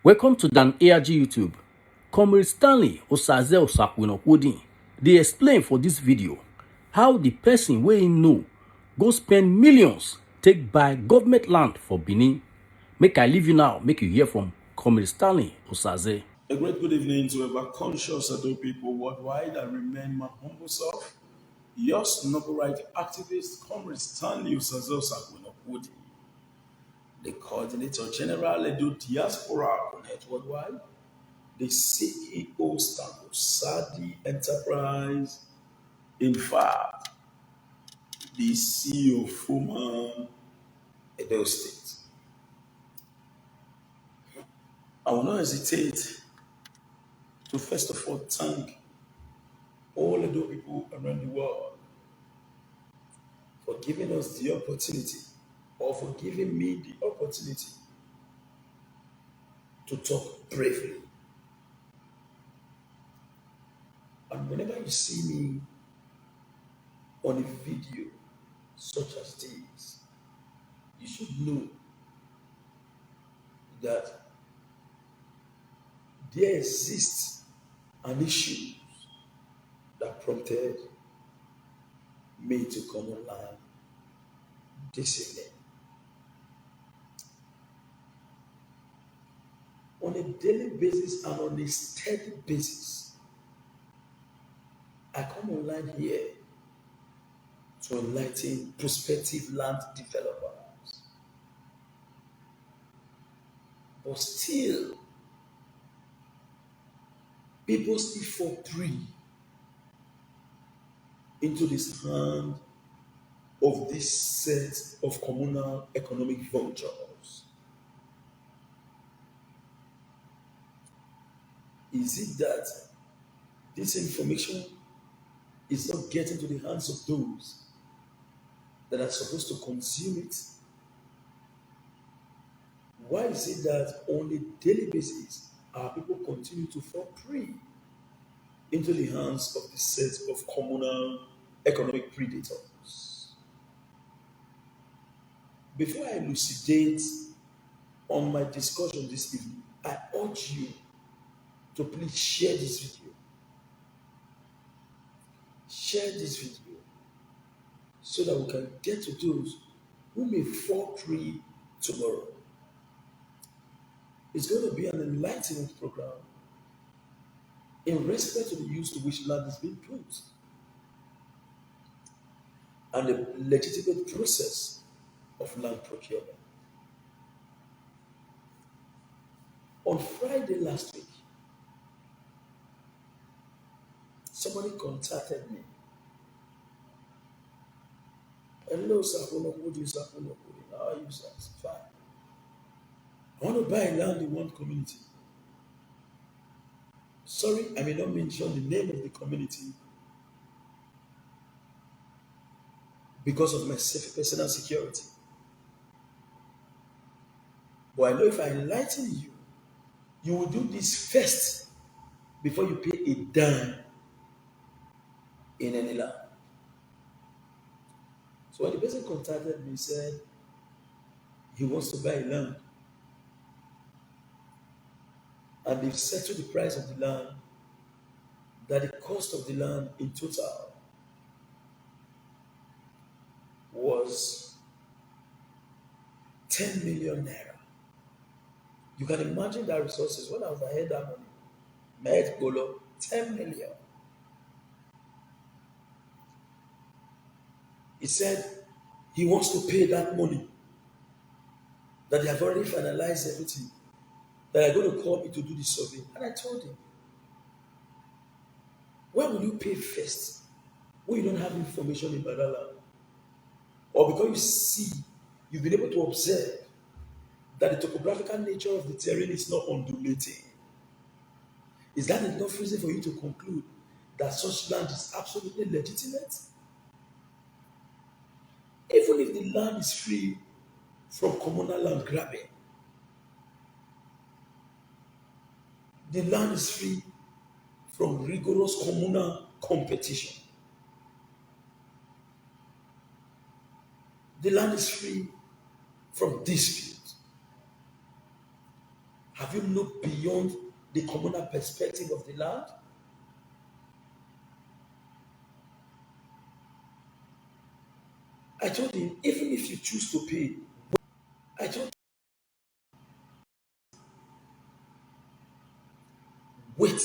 Welcome to Dan ARG YouTube. Comrade Stanley Osaze Osakwinokwodin dey explain for this video how the person wey him know go spend millions take buy government land for Benin. Make I leave you now, make you hear from Comrade Stanley Osaze. A great good evening to ever conscious adult people worldwide. I remain my humble self, yours noble right activist, Comrade Stanley Osaze Osakwinokwodin, the Coordinator General Edo Diaspora Connect Worldwide, the CEO Stanley Sadi Enterprise, in fact, the CEO Fuman Edo State. I will not hesitate to first of all thank all Edo people around the world for giving us the opportunity, or for giving me the opportunity to talk bravely. And whenever you see me on a video such as this, you should know that there exists an issue that prompted me to come online this evening. On a daily basis and on a steady basis, I come online here to enlighten prospective land developers. But still, people still fall prey into this hand of this set of communal economic vultures. Is it that this information is not getting to the hands of those that are supposed to consume it? Why is it that on a daily basis our people continue to fall prey into the hands of the set of communal economic predators? Before I elucidate on my discussion this evening, I urge you to please share this video. Share this video so that we can get to those who may fall prey tomorrow. It's going to be an enlightenment program in respect to the use to which land is being put and the legitimate process of land procurement. On Friday last week, somebody contacted me. Hello, Sakwinokwodin, Sakwinokwodin. How are you, sir? Fine. I want to buy land in one community. Sorry, I may not mention the name of the community because of my personal security. But I know if I enlighten you, you will do this first before you pay a dime in any land. So when the person contacted me, said he wants to buy land, and they've settled the price of the land, that the cost of the land in total was 10 million naira. You can imagine that resources. When I was ahead that money, my head go 10 million. He said he wants to pay that money, that they have already finalized everything, that they're going to call me to do the survey. And I told him, why will you pay first when you don't have information about that land? Or because you see, you've been able to observe that the topographical nature of the terrain is not undulating? Is that enough reason for you to conclude that such land is absolutely legitimate? Even if the land is free from communal land grabbing, the land is free from rigorous communal competition, the land is free from dispute. Have you looked beyond the communal perspective of the land? I told him, even if you choose to pay, I told him, wait,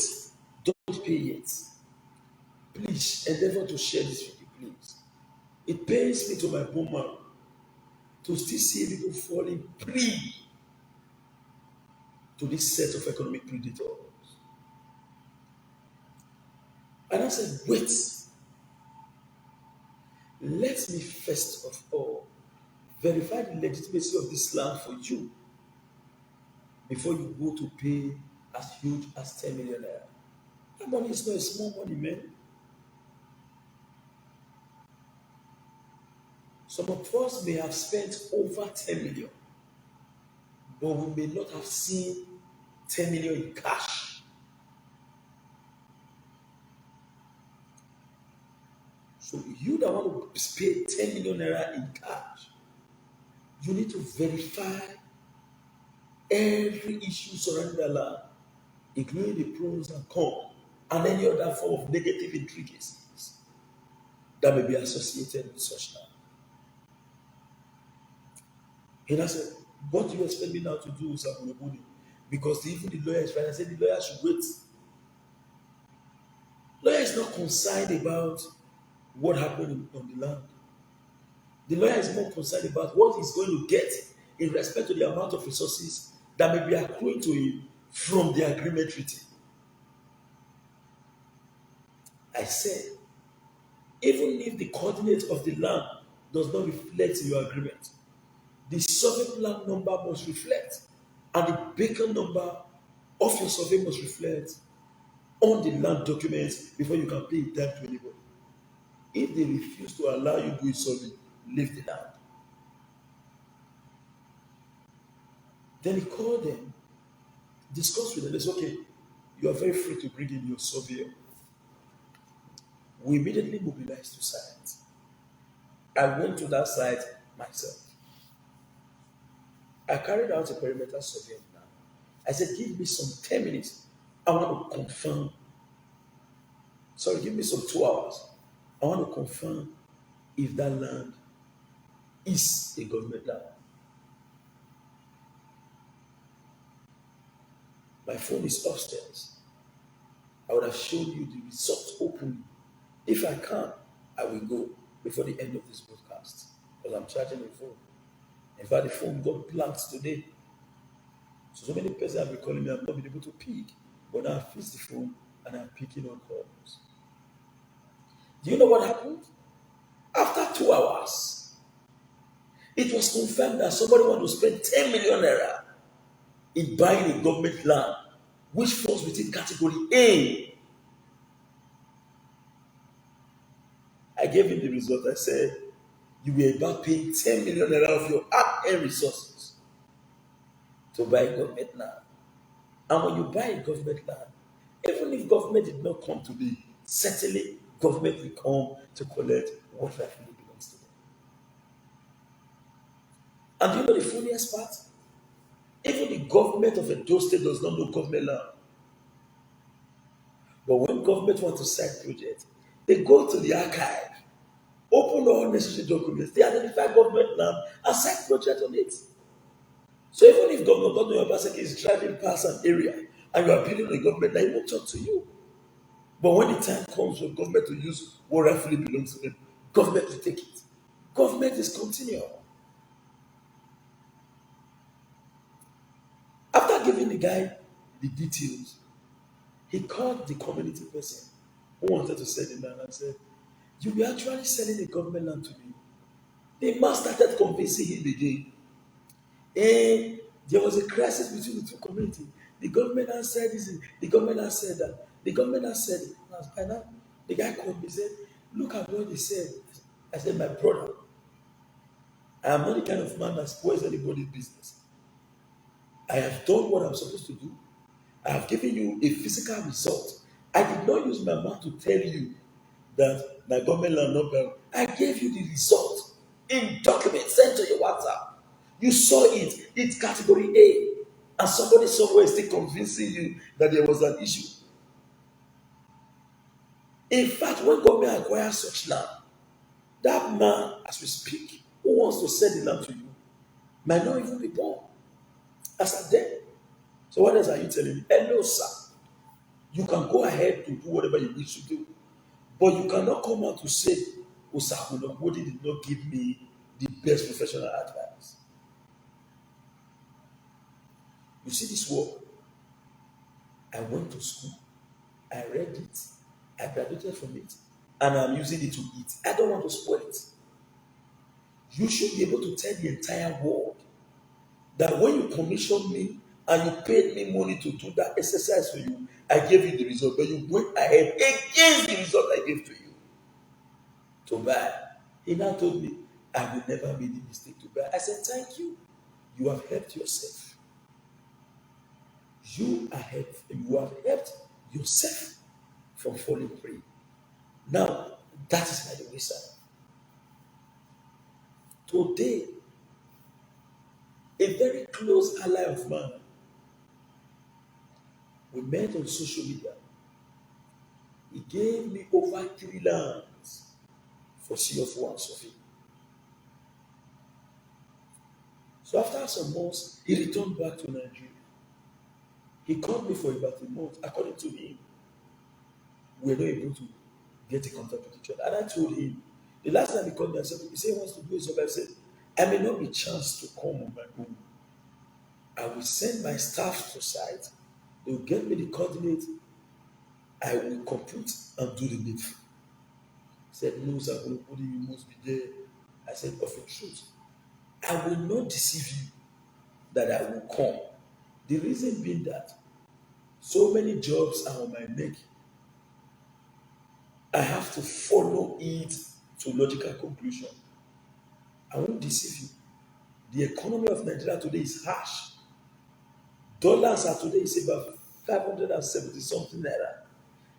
don't pay yet. Please endeavor to share this with you, please. It pains me to my bone marrow to still see people falling prey to this set of economic predators. And I said, wait, let me first of all verify the legitimacy of this land for you before you go to pay as huge as 10 million naira. That money is not a small money, man. Some of us may have spent over 10 million, but we may not have seen 10 million in cash. So you that want to pay 10 million naira in cash, you need to verify every issue surrounding the land, including the pros and cons, and any other form of negative intricacies that may be associated with such land. And I said, what do you expect me now to do, Sir Bulobuni? Because even the lawyer is right. I said the lawyer should wait. Lawyer is not concerned about what happened on the land. The lawyer is more concerned about what he's going to get in respect to the amount of resources that may be accruing to him from the agreement treaty. I said, even if the coordinate of the land does not reflect in your agreement, the survey plan number must reflect, and the beacon number of your survey must reflect on the land documents before you can pay it back to anybody. If they refuse to allow you to do a survey, leave the land. Then he called them, discussed with them. They said, okay, you are very free to bring in your surveyor. We immediately mobilized to site. I went to that site myself. I carried out a perimeter survey now. I said, give me some 10 minutes. I want to confirm. Sorry, give me some 2 hours. I want to confirm if that land is a government land. My phone is upstairs. I would have shown you the results openly. If I can, I will go before the end of this broadcast because I'm charging the phone. In fact, the phone got blanked today. So many persons have been calling me, I've not been able to pick. But now I fixed the phone and I'm picking on calls. Do you know what happened? After 2 hours, it was confirmed that somebody wanted to spend 10 million naira in buying a government land, which falls within category A. I gave him the result. I said, you were about paying 10 million naira of your hard-earned resources to buy a government land. And when you buy a government land, even if government did not come to be, certainly government will come to collect what rightfully belongs to them. And do you know the funniest part? Even the government of Edo State does not know government land. But when government wants to cite project, they go to the archive, open all necessary documents, they identify government land and cite project on it. So even if Governor Obaseki is driving past an area and you are building a government land, he won't talk to you. But when the time comes for government to use what rightfully belongs to them, government will take it. Government is continual. After giving the guy the details, he called the community person who wanted to sell the land and said, you were actually selling a government land to me. The man started convincing him again. And there was a crisis between the two communities. The government has said this, the government has said that, the government has said it. And now the guy called me and said, look at what he said. I said, my brother, I am not the kind of man that spoils anybody's business. I have done what I'm supposed to do. I have given you a physical result. I did not use my mouth to tell you that my government land not bad. I gave you the result in documents sent to your WhatsApp. You saw it. It's category A. And somebody somewhere is still convincing you that there was an issue. In fact, when government acquires such land, that man, as we speak, who wants to sell the land to you, might not even be born as at then. So what else are you telling me? Hello, sir. You can go ahead to do whatever you wish to do, but you cannot come out to say, Osakunobodi did not give me the best professional advice. You see this work? I went to school, I read it, I graduated from it, and I'm using it to eat. I don't want to spoil it. You should be able to tell the entire world that when you commissioned me and you paid me money to do that exercise for you, I gave you the result, but you went ahead against the result I gave to you to buy. He now told me, I will never make the mistake to buy. I said, thank you. You have helped yourself. You have helped yourself from falling prey. Now, that is by the wayside. Today, a very close ally of mine, we met on social media. He gave me over 3 lands for CF1 Sophie. So after some months, he returned back to Nigeria. He called me for about a month. According to him, we were not able to get in contact with each other. And I told him, the last time he called me, I said, he said he wants to do a job. I said, I may not be chance to come on my own. I will send my staff to site. They will get me the coordinates. I will compute and do the needful. He said, no, sir, you must be there. I said, of a truth, I will not deceive you that I will come. The reason being that so many jobs are on my neck. I have to follow it to logical conclusion. I won't deceive you. The economy of Nigeria today is harsh. Dollars are today is about 570 something naira.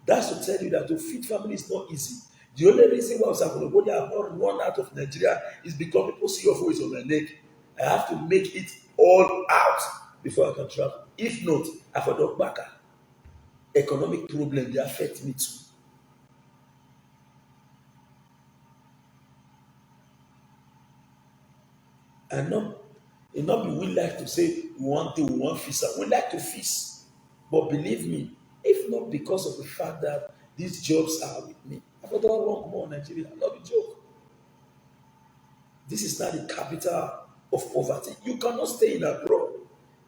That's to tell you that to feed family is not easy. The only reason why Osakunobodi have not run out of Nigeria is because people see your voice on my neck. I have to make it all out before I can travel. If not, I for dog back. Economic problem, they affect me too. And not be we like to say we want feast. We like to feast. But believe me, if not because of the fact that these jobs are with me, I thought all wrong more Nigeria, not a joke. This is not the capital of poverty. You cannot stay in abroad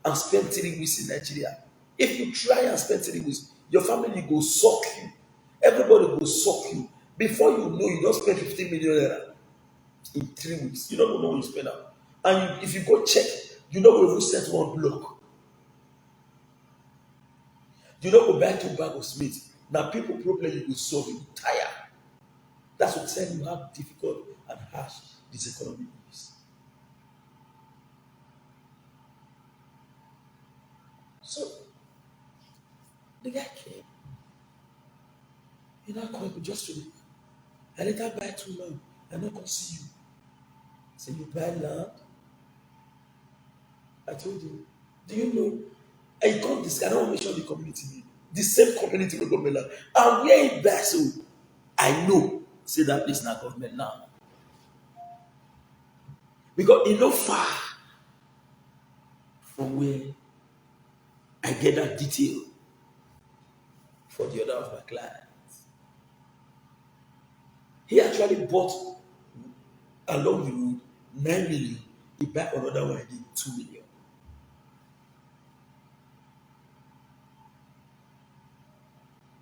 and spend 3 weeks in Nigeria. If you try and spend 3 weeks, your family go suck you. Everybody go suck you. Before you know, you don't spend 15 million naira in 3 weeks. You don't know what you spend out. And if you go check, you don't go even set one block. You don't go buy 2 bags of meat. Now people problem you will solve, you tire. That's what tell you how difficult and harsh this economy is. So the guy came. He now called me just today. I later buy 2 land. I not gonna see you. So you buy land? I told him, do you know? And he called this, I don't mention the community name. The same community with government land. And where he buy so, I know, say that place not government land. Because it's not far from where I get that detail for the other of my clients. He actually bought along the road 9 million. He bought another one, he did 2 million.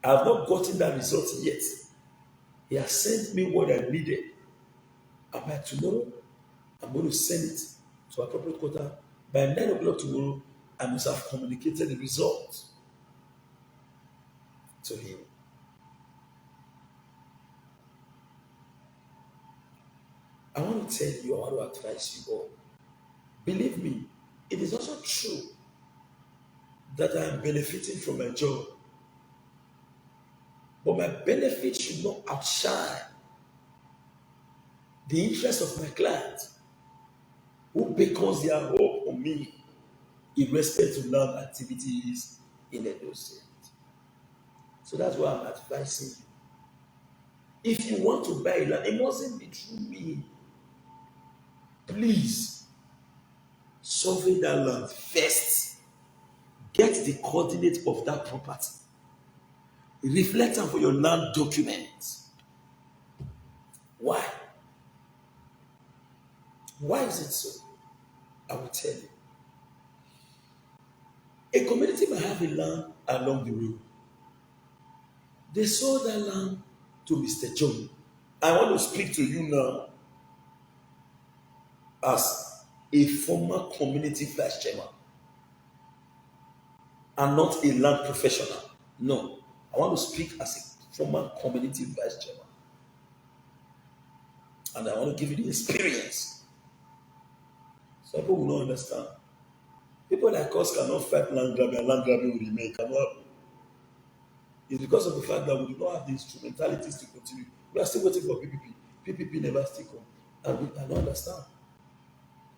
I have not gotten that result yet. He has sent me what I needed. And by tomorrow, I'm going to send it to appropriate quarter. By 9 o'clock tomorrow, I must have communicated the result to him. I want to tell you, I want to advise you all. Believe me, it is also true that I am benefiting from my job. But my benefit should not outshine the interest of my client who beckons their hope on me. in respect to land activities in Edo State. So that's why I'm advising you. If you want to buy land, it mustn't be through me. Please survey that land first. Get the coordinate of that property. Reflect on for your land documents. Why? Why is it so? I will tell you. A community might have a land along the road. They sold that land to Mr. John. I want to speak to you now as a former community vice chairman and not a land professional. No, I want to speak as a former community vice chairman. And I want to give you the experience. Some people will not understand. People like us cannot fight land grabbing, and land grabbing will remain. Cannot happen. It's because of the fact that we do not have the instrumentalities to continue. We are still waiting for PPP. PPP never stick on. And I don't understand.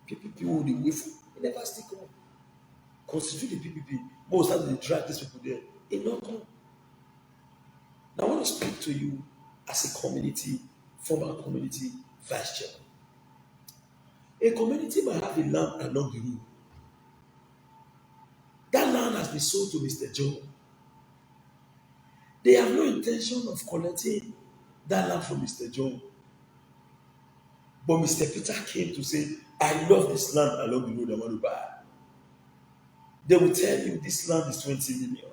PPP will be waiting. It never stick on. Constitute the PPP. Most of the drag these people there. It not come. Now I want to speak to you as a community, former community vice chairman. A community might have a land along the road. That land has been sold to Mr. John. They have no intention of collecting that land from Mr. John. But Mr. Peter came to say, I love this land along the road I want to buy. They will tell you this land is 20 million.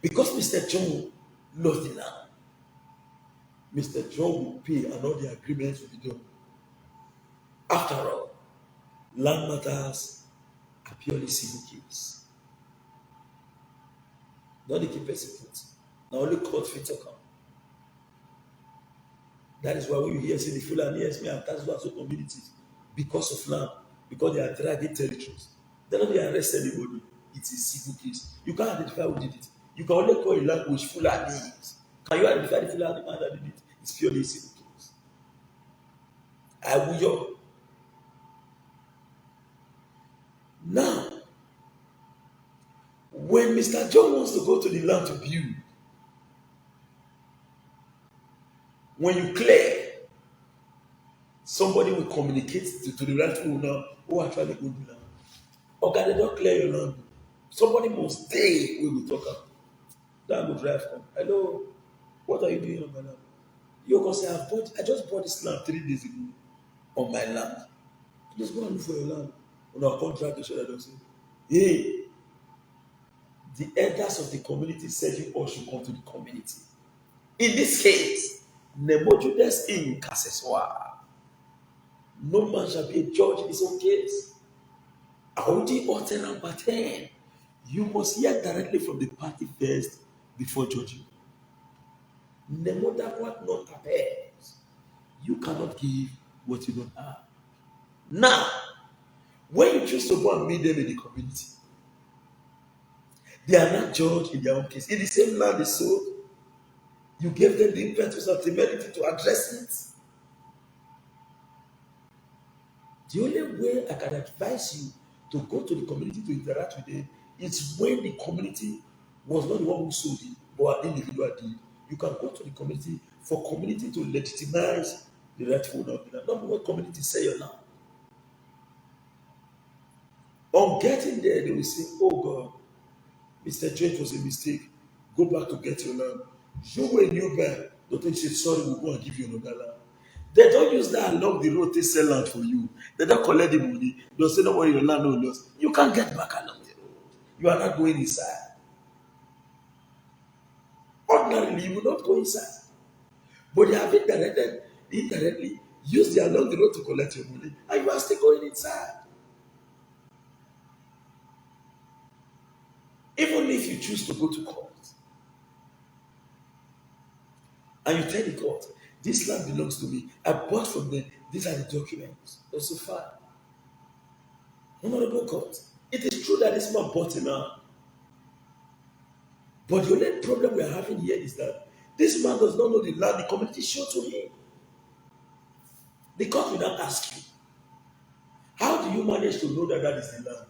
Because Mr. John loves the land, Mr. John will pay and all the agreements will be done. After all, land matters are purely civil case. Not the keep put. Now only court fit to come. That is why when you hear say the Fulani me and that's why so communities because of land, because they are dragging territories, they don't arrest anybody. It is civil case. You can't identify who did it. You can only call a language Fulani. Can you identify the Fulani man that did it? It's purely a civil case. I will. Now, when Mr. John wants to go to the land to build, when you clear, somebody will communicate to the rightful owner who actually go do land. Okay, they don't clear your land. Somebody must stay when we talk about. That will drive come. Hello, what are you doing on my land? You can say, I just bought this land 3 days ago on my land. Just go and look for your land. On our contract, they should say, hey, the elders of the community said you all should come to the community. In this case, Nemojudes in Kaseswa. No man shall be a judge in his own case. Audi Order number 10. You must hear directly from the party first before judging. Nemoda what not appears. You cannot give what you don't have. Now, when you choose to go and meet them in the community, they are not judged in their own case. In the same land they sold, you gave them the impetus and temerity to address it. The only way I can advise you to go to the community to interact with them is when the community was not the one who sold it, but an individual did. You can go to the community for community to legitimize the rightful owner of the land. Not what community say you now. On getting there, they will say, oh God, Mr. Judge was a mistake. Go back to get your land. You were a new guy. Don't say, sorry, we'll go and give you another land. They don't use that along the road to sell land for you. They don't collect the money. They'll say, no worry, your land no loss. You can't get back along the road. You are not going inside. Ordinarily, you will not go inside. But they have indirectly used the along the road to collect your money, and you are still going inside. Even if you choose to go to court, and you tell the court, this land belongs to me, I bought from them, these are the documents. That's so far. Honorable court, it is true that this man bought it now. But the only problem we are having here is that this man does not know the land the community showed to him. The court will not ask you, how How do you manage to know that that is the land?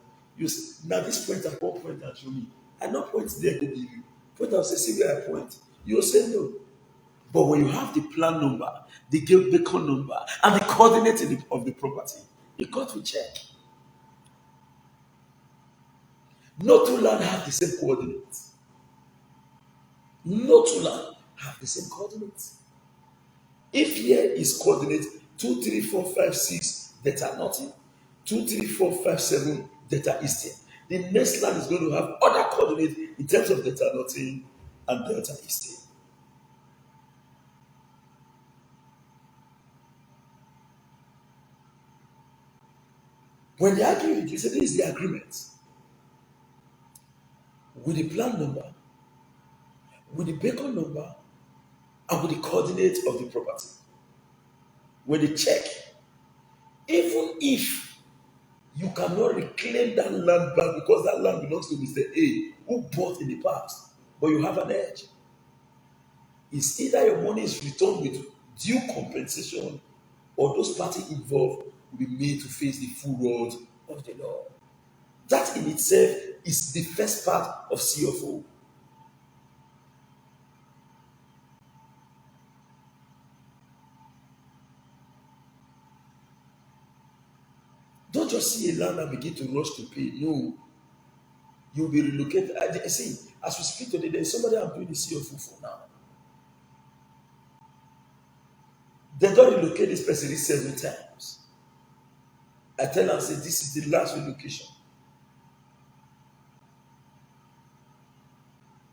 Now this point at what point and show me. I no point there to give you. Point and say, see where I point. You'll say no. But when you have the plan number, the beacon number, and the coordinate of the property, the court will check. No two land have the same coordinates. No two land have the same coordinates. If here is coordinate 2, 3, 4, 5, 6, delta nothing, 2, 3, 4, 5, 7, delta eastern. The next land is going to have other coordinates in terms of delta nothing and delta eastern. When they argue with you, say this is the agreement with the plan number, with the beacon number, and with the coordinates of the property. When they check, even if you cannot reclaim that land back because that land belongs to Mr. A who bought in the past, but you have an edge. It's either your money is returned with due compensation or those parties involved will be made to face the full rod of the law. That in itself is the first part of CFO. Don't just see a land and begin to rush to pay. No. You'll be relocated. I see, as we speak today, there's somebody I'm doing the CFO for now. They don't relocate this person 7 times. I tell them, say, this is the last relocation.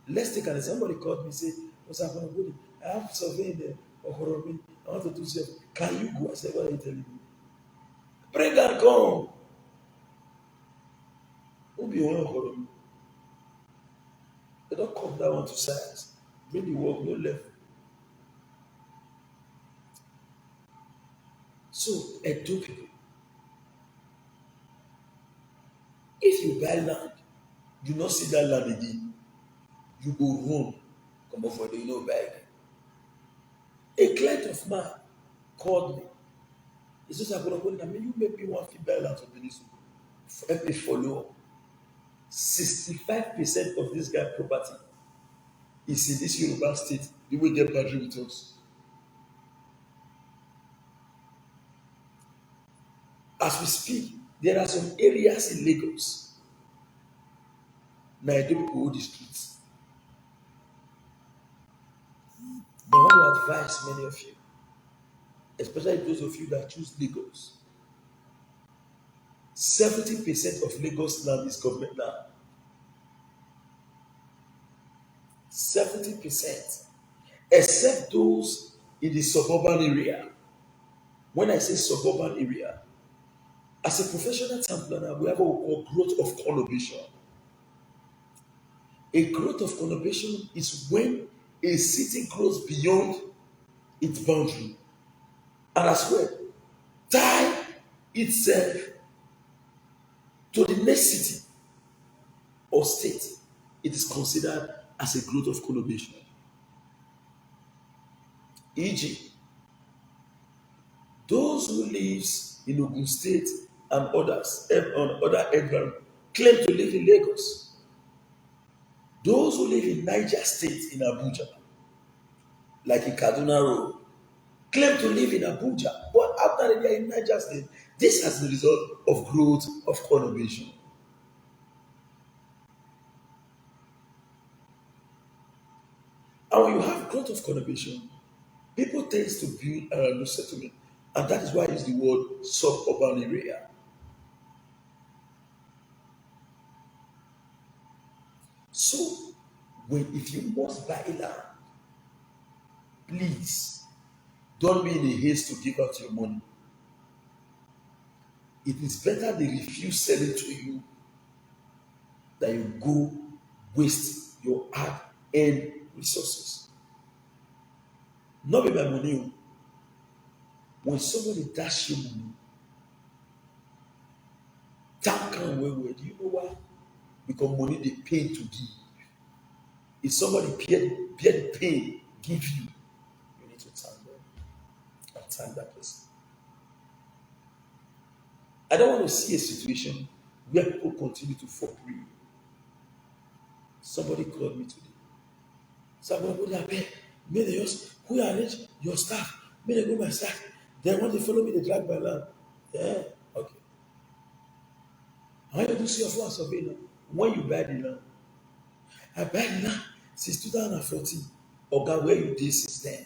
Let's take an example. Somebody called me and said, what's happening? I have surveying there. I want to do CFO. Can you go? I said, what are you telling me? Bring and come. Who be one of They don't come that one to size. Bring the work, no left. So, Edo people, if you buy land, you not see that land again, you go run, come over there, you know buy it. A client of mine called me. He says, I'm going to you make me want to buy land to Benin. Help me follow up. 65% of this guy's property is in this Yoruba state. They will get boundary with us. As we speak, there are some areas in Lagos. Now I don't go the streets. But I want to advise many of you, especially those of you that choose Lagos. 70% of Lagos land is government land. 70%. Except those in the suburban area. When I say suburban area, as a professional town planner, we have what we call growth of conurbation. A growth of conurbation is when a city grows beyond its boundary and as well tie itself to the next city or state. It is considered as a growth of conurbation. E.g., those who live in Ogun State and others on other environments claim to live in Lagos. Those who live in Niger State in Abuja, like in Kaduna Road, claim to live in Abuja, but after they are in Niger State, this has the result of growth of conurbation. And when you have growth of conurbation, people tend to build around the settlement, and that is why I use the word suburban area. So, if you must buy land, please don't be in a haste to give out your money. It is better they refuse selling to you than you go waste your hard-earned resources. Not be my money. When somebody dash you money, thank them well. Do you know why? Because money they pay to give. If somebody bear the pain, give you need to thank them and thank that person. I don't want to see a situation where people continue to fall prey. Somebody called me today. Somebody I beg, may they just who arrange your staff, may they go my staff. Then when they follow me, they drag my land. Yeah, okay. How you do see your floor survey now? When you buy the land, I buy the land since 2014. Oga, where you did since then?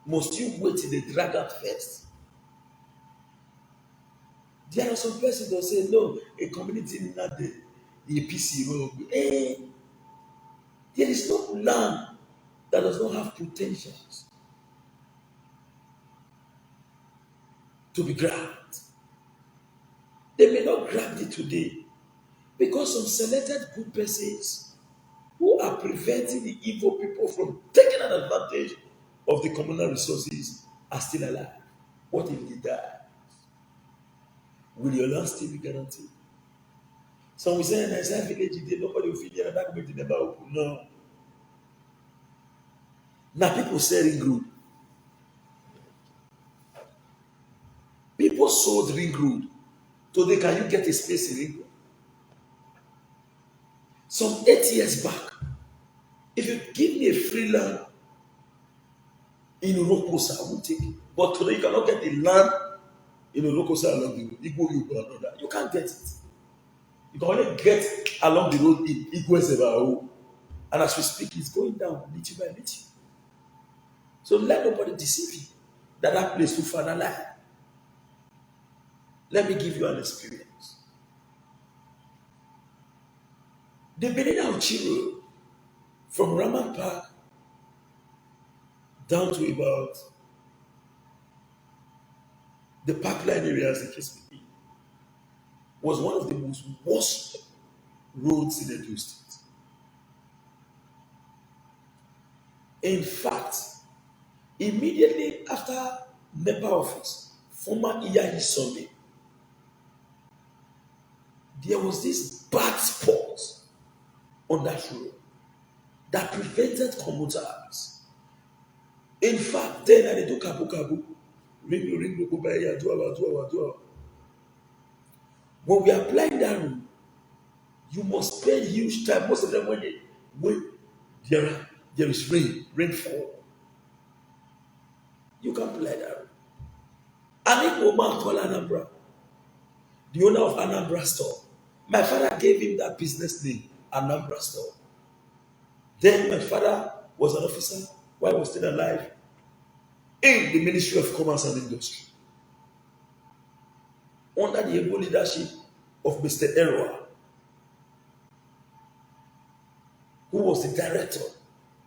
Must you wait till they drag out first? There are some persons that say, no, a community not the APC road. There is no land that does not have potentials to be grabbed. They may not grab it today because some selected good persons who are preventing the evil people from taking an advantage of the communal resources are still alive. What if they die? Will your land still be guaranteed? Some will say, in Nigeria village, nobody will feel that document never open. No. Now people say ring road. People sold ring road. Today, can you get a space in ring road? Some 8 years back, if you give me a free land in Urokosa, I will take it. But today, you cannot get the land in Urokosa along the road. You can't get it. You can only get along the road in Igwezebao. And as we speak, it's going down little by little. So let nobody deceive you that place too far alive. Let me give you an experience. The Benina Uchiro from Raman Park down to about the parkline areas, the case may be, was one of the most worst roads in the Edo State. In fact, immediately after NEPA office, former Iyayi Sunday, there was this bad spot on that road that prevented commuters. In fact, then I do kabu, ring, go by here, do. When we are applying that rule, you must spend huge time. Most of them when there is rainfall, you can apply that rule. An Igbo man called Anambra, the owner of Anambra store. My father gave him that business name, Anambra store. Then my father was an officer while he was still alive in the Ministry of Commerce and Industry, under the able leadership of Mr. Erwa, who was the director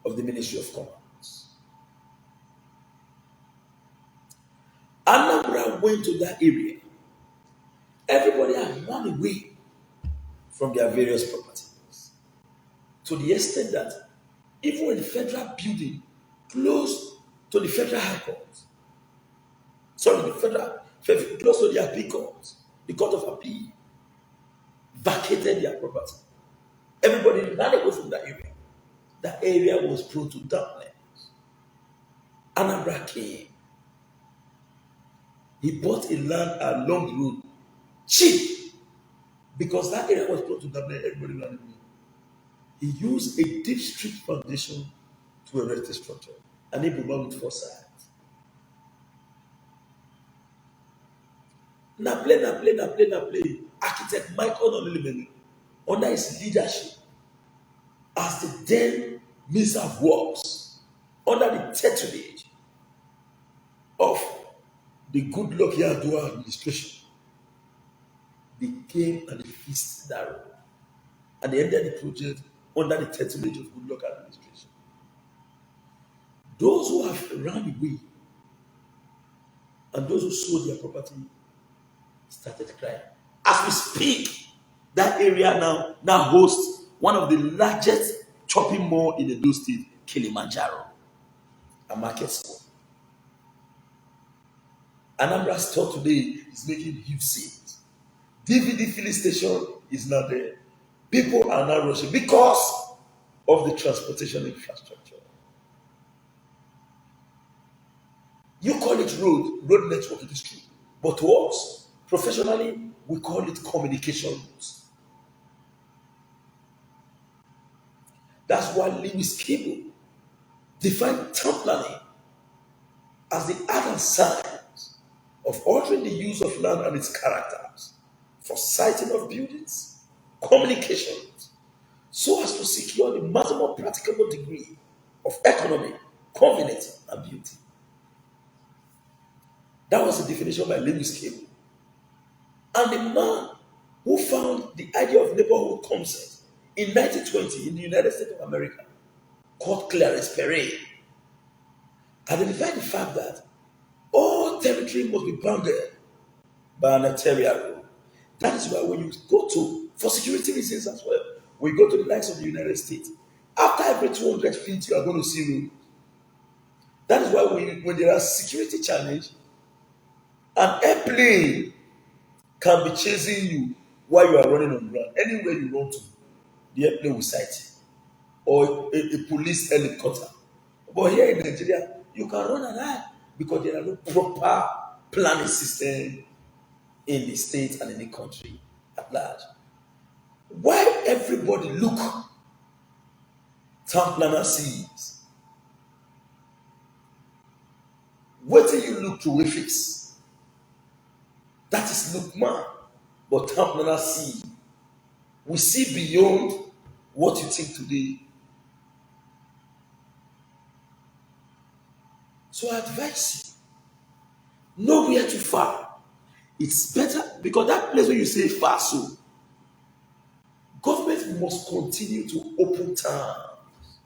of the Ministry of Commerce. Anambra went to that area. Everybody had run away from their various properties, to the extent that even when the federal building close to the Federal High Court, close to the Appeal Court, the Court of Appeal, vacated their property. Everybody ran away from that area. That area was prone to darkness. Anambra came. He bought a land along the road, cheap, because that area was prone to darkness. Everybody ran away. He used a deep street foundation to erect a structure, an Iboma with 4 sides. Now play. Architect Michael Onolibeni, under his leadership, as the then Minister of Works, under the tutelage of the Goodluck Yadua administration, they came and they fixed that road. And they ended the project under the tutelage of Goodluck administration. Those who have run away and those who sold their property started crying. As we speak, that area now hosts one of the largest shopping mall in the Edo State, Kilimanjaro, a market square. Anambra store today is making huge sales. DVD filling station is now there. People are now rushing because of the transportation infrastructure. You call it road network, it is true. But to us, Professionally, we call it communication routes. That's why Lewis Carroll defined town planning as the art and science of altering the use of land and its characters for siting of buildings, communications, so as to secure the maximum practicable degree of economy, convenience, and beauty. That was the definition by Lewis Carroll. And the man who found the idea of neighborhood consent in 1920 in the United States of America, called Clarence Perry, identified the fact that all territory must be bounded by an arterial road. That is why when you go to, for security reasons as well, when you go to the likes of the United States, after every 200 feet, you are going to see road. That is why when there are security challenge, an airplane can be chasing you while you are running on ground. Anywhere you run to, the airplane will sight you, or a police helicopter. But here in Nigeria, you can run and hide because there are no proper planning system in the state and in the country at large. Why everybody look, town planner sees. What do you look to fix? That is look man, but town planner see. We see beyond what you think today. So I advise you, nowhere too far. It's better because that place where you say far, so government must continue to open towns.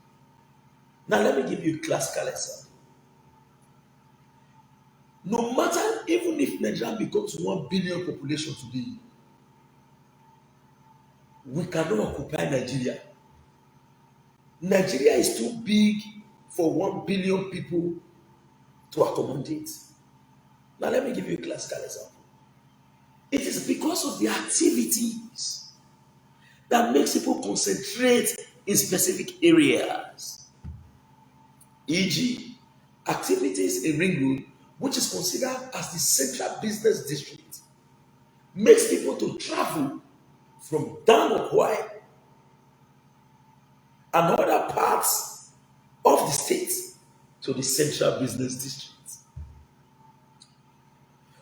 Now let me give you a classical example. No matter, even if Nigeria becomes 1 billion population today, we cannot occupy Nigeria. Nigeria is too big for 1 billion people to accommodate. Now let me give you a classical example. It is because of the activities that makes people concentrate in specific areas. E.g., activities in Ring Road, which is considered as the central business district, makes people to travel from down of Hawaii and other parts of the state to the central business district.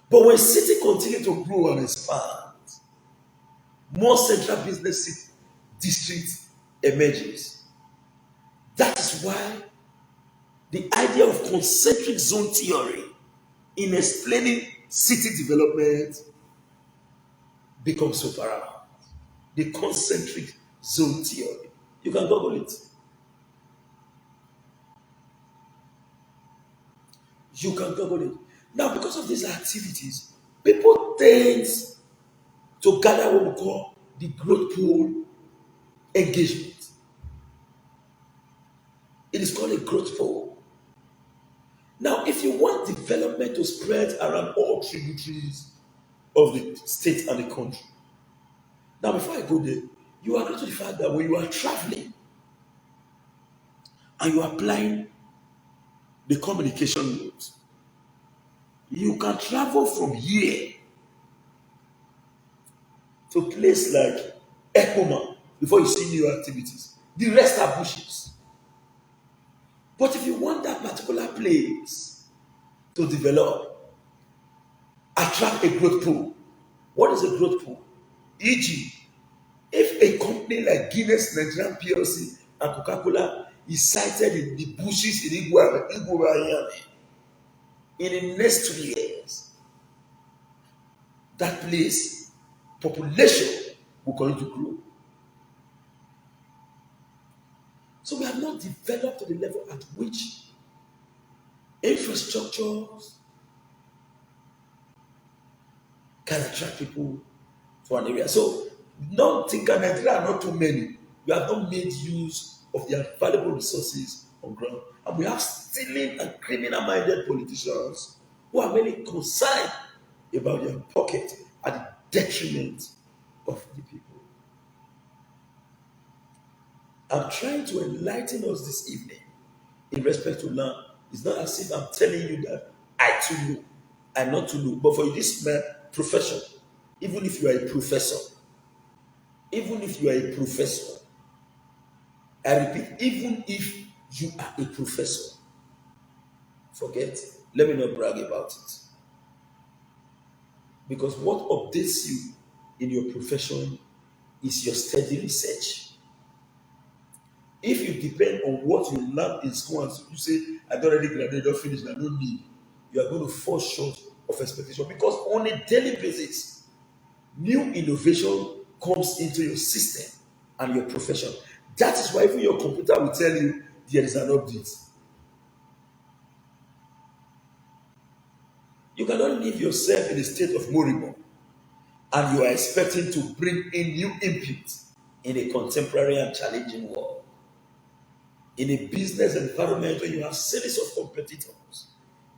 But when city continue to grow and expand, more central business district emerges. That is why the idea of concentric zone theory in explaining city development becomes so paramount. The concentric zone theory. You can Google it. You can Google it. Now, because of these activities, people tend to gather what we call the growth pool engagement. It is called a growth pool. Now, if you want development to spread around all tributaries of the state and the country, now before I go there, you agree to the fact that when you are traveling and you are applying the communication route, you can travel from here to a place like Ekoma before you see new activities. The rest are bushes. But if you want that particular place to develop, attract a growth pool. What is a growth pool? E.g., if a company like Guinness Nigerian PLC and Coca-Cola is sited in the bushes in Igbo in the next 2 years, that place, population will continue to grow. So we have not developed to the level at which infrastructures can attract people to an area. So don't think that Nigeria are not too many. We have not made use of their valuable resources on ground. And we have stealing and criminal-minded politicians who are mainly concerned about their pocket at the detriment of the people. I'm trying to enlighten us this evening in respect to land. It's not as if I'm telling you that I too know. I'm not too know. But for this man profession, Even if you are a professor, even if you are a professor, I repeat, even if you are a professor, forget, let me not brag about it. Because what updates you in your profession is your steady research. If you depend on what you learn in school and you say, I don't already graduated, don't finish, I don't need, you are going to fall short of expectation because on a daily basis, new innovation comes into your system and your profession. That is why even your computer will tell you there is an update. You cannot leave yourself in a state of moribund and you are expecting to bring in new input in a contemporary and challenging world. In a business environment where you have series of competitors,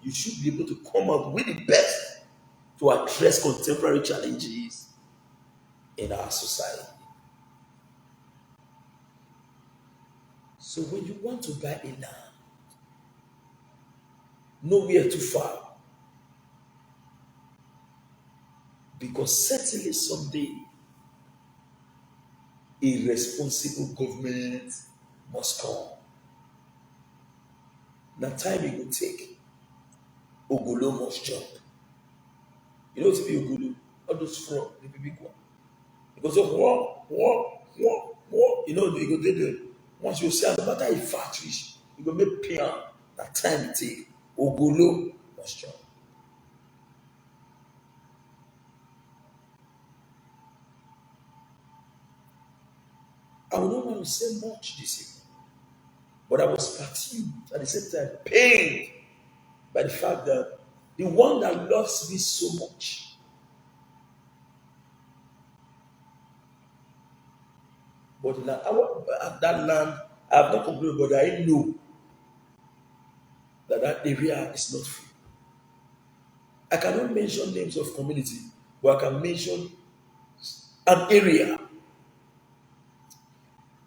you should be able to come out with the best to address contemporary challenges in our society. So when you want to buy a land, nowhere too far, because certainly someday a responsible government must come. Now time it will take. Ogolo must jump. You know what to be Ogolo? All those fraud, the big one. Because of war. You know, you go there. Once you say, no matter if factory, you go make pian. That time it take. Ogolo must jump. I would not want to say much this evening, but I was fatigued at the same time, pained by the fact that the one that loves me so much, but that land, I have not complained, but I know that that area is not free. I cannot mention names of community, but I can mention an area.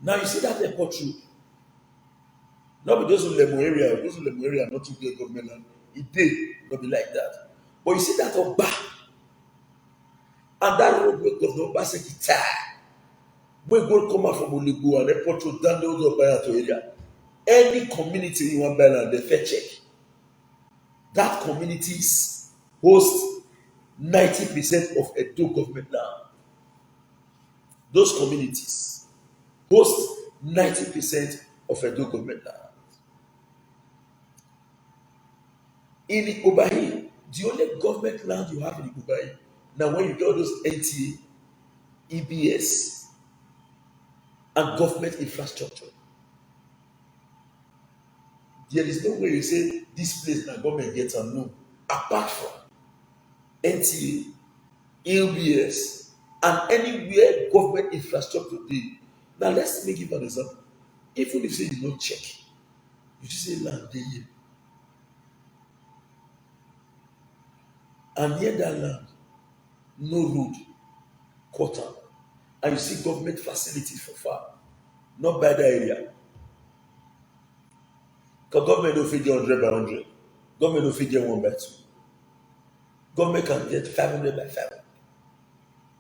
Now you see that airport road, not be those Lemo area, not to get government land. It did not be like that. But you see that Oba, and that road where Governor Obaseki tie, where go come out from Oligo and airport road down the road of to area. Any community in one land, they fair check. That communities host 90% of Edo government land. Those communities host 90% of Edo government land. In the Igobahi, the only government land you have in Igobahi, now when you get all those NTA, EBS, and government infrastructure, there is no way you say this place na government gets and no. Apart from NTA, EBS, and anywhere government infrastructure dey. Now let's make it an example. Even if say you don't check, you just say land dey here. And near that land, no road, quarter, and you see government facilities for far, not by that area. Because government don't fit get 100 by 100. Government don't fit get 1 by 2. Government can get 500 by 500,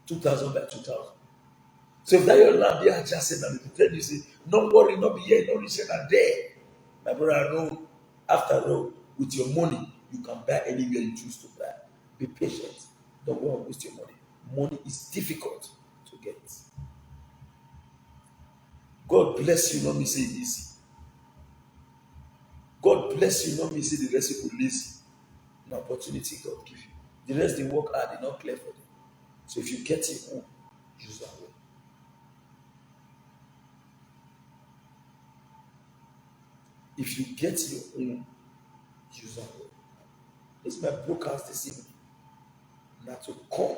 2,000 by 2,000. So if that your land there adjacent and they tell you, say, no worry, not be here, no reason are there. My brother, I know, after all, with your money, you can buy anywhere you choose to buy. Be patient. Don't go and waste your money. Money is difficult to get. God bless you, not me say it easy. God bless you, not me say the rest people lazy. An opportunity God give you. The rest they work hard, they not clear for them. So if you get it home, use that way. If you get your own, use that way. This is my broadcast this evening. Now to come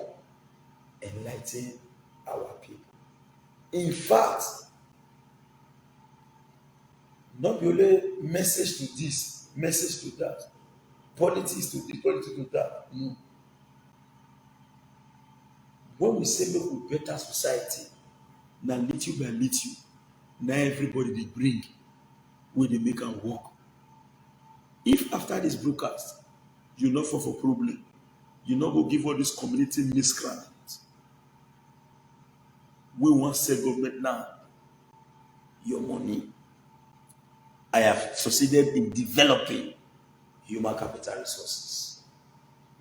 enlighten our people. In fact, not be only message to this, message to that, politics to this, politics to that. No. When we say make we better society, now little by little, now everybody they bring when they make am work. If after this broadcast, you not fall for problem, you not go give all this community miscreant, we want to say government now, your money. I have succeeded in developing human capital resources,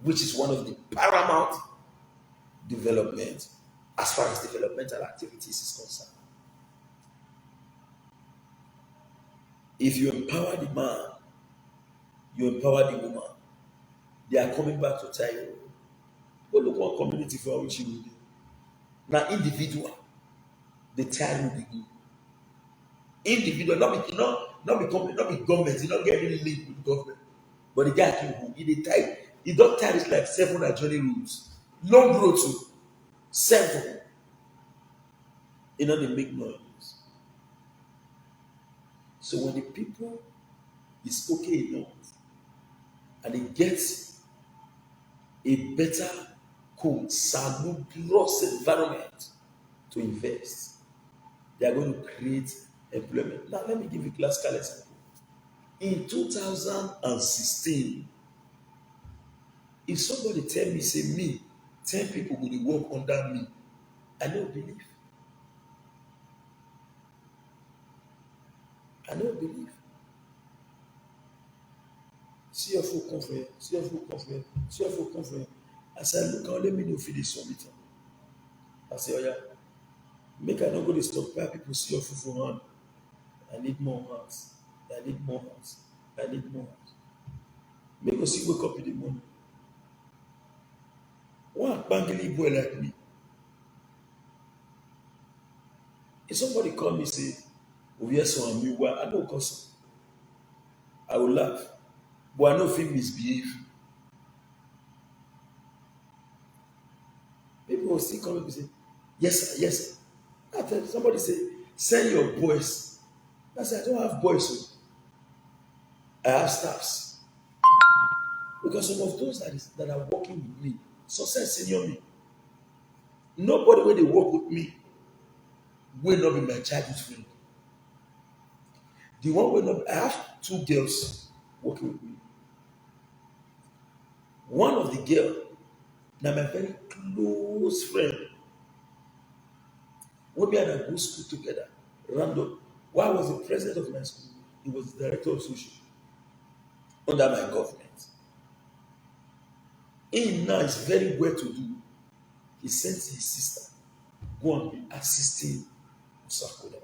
which is one of the paramount development as far as developmental activities is concerned. If you empower the man, you empower the woman, they are coming back to tell you, go look one community for which you will do. Now, individual, the child will be good. Individual, not be government, you not get any link with government. But the guy who he type, he don't tie it like 7 adjoining rules. Long road to 7. You know, they make noise. So when the people is okay enough and they get a better, cool, salubrious environment to invest, they are going to create employment. Now, let me give you a classical example. In 2016, if somebody tell me, say me, 10 people will work under me, I don't believe. I don't believe. CFO conference. I said, look, let me know if it is submitted. I say, oh yeah, make I not go to stop where people CFO for hand. I need more hands. Make us see wake up in the morning. One bangly boy like me. If somebody call me say, oh yes, so I'm you, well, I don't cause I will laugh. But I know if he misbehave. People will still come and say, yes, sir. After somebody say, send your boys. I say, I don't have boys, so I have staffs. Because some of those that are working with me, success senior me. Nobody when they work with me will not be my childhood friend. The one will not. I have 2 girls working with me. One of the girls, now my very close friend. When we had a good school together, random. While I was the president of my school, he was the director of social under my government. He now is very well to do. He sends his sister go and be assisting Usakoda.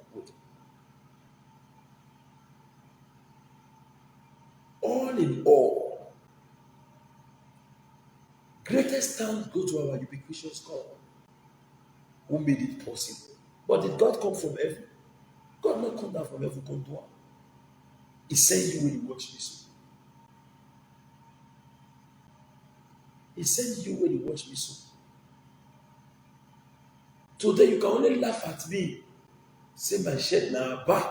All in all, greatest thanks go to our ubiquitous God who made it possible. But did God come from heaven? God not come down from heaven, come down. He sent you when you watch me so. He sent you when you watch me so. Today you can only laugh at me. Say my shirt now back.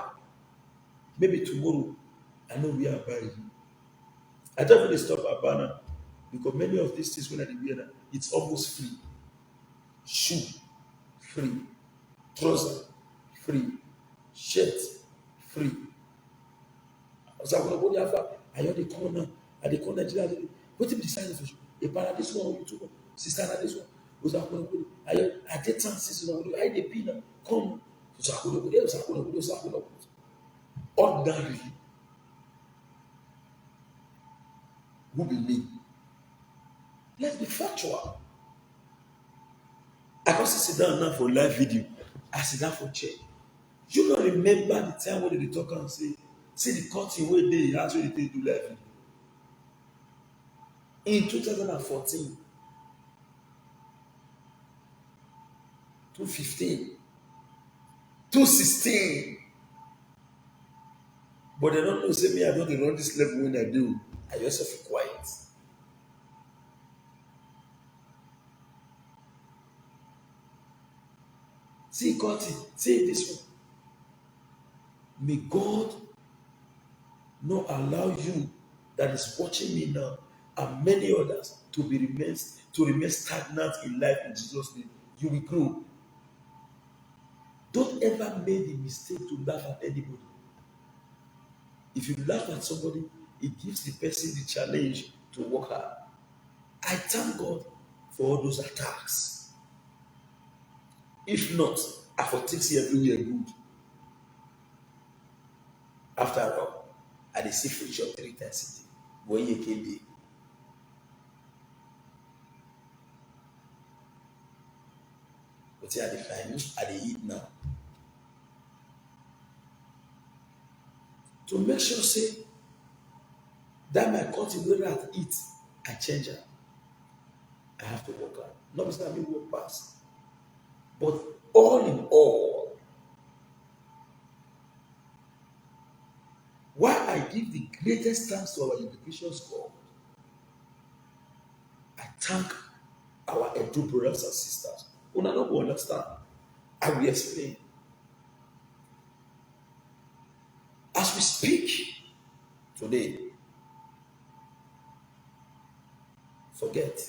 Maybe tomorrow I know we are buying. I don't really stop at banner because many of these things when I wear it's almost free. Shoe free, trouser free, shirt free. So I'm going to go I hear the corner at the corner. What if decide for a para this one or two sister this one? Was I going to go? I did some sister. I did pin come. So I go there. So I go ordinary. Who be me? Let's be factual. I can sit down now for live video. I sit down for check. You don't remember the time when they talk and say the cutting where they actually do live video. In 2014, 2015, 2016. But they don't know, say me, I don't run this level when I do. I just feel quiet. See, got it. See this one. May God not allow you that is watching me now and many others to remain stagnant in life in Jesus' name. You will grow. Don't ever make the mistake to laugh at anybody. If you laugh at somebody, it gives the person the challenge to work hard. I thank God for all those attacks. If not, I for think say everywhere good. After all, I dey see free shop 3 times a day. When you came there, but I dey find, I dey eat now. To make sure say that my cotton wey I eat, I change am. I have to work hard. Not be say I mean work pass. But all in all, why I give the greatest thanks to our education God, I thank our Edo brothers and sisters. Una no go understand. I will explain. As we speak today, forget,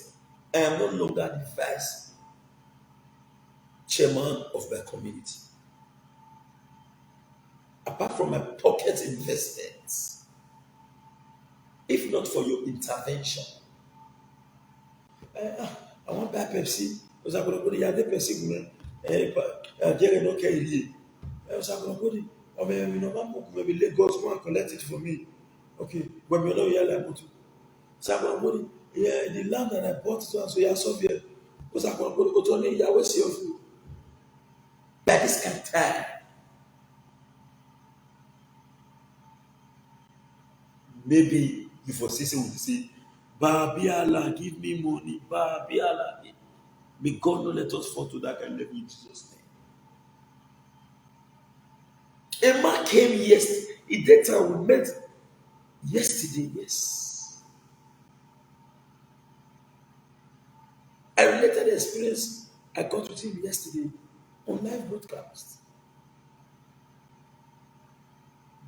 I am no longer the vice chairman of my community. Apart from my pocket investments, if not for your intervention, I want buy Pepsi. Because I'm going to go to the Pepsi. Jerry no care. I was going to go to, or maybe no man book, maybe Lagos go and collect it for me. Okay, when we know you're like to. So I'm going to go to, yeah, the land that I bought, so you're so here. Because I'm going to go to the Yahweh see of you. By this kind of time, maybe you foresee someone will say, Babi Allah, give me money. Babi Allah. May God not let us fall to that kind of level in Jesus' name. A man came yesterday. In that time we met yesterday, yes. I related the experience I got with him yesterday on live broadcast.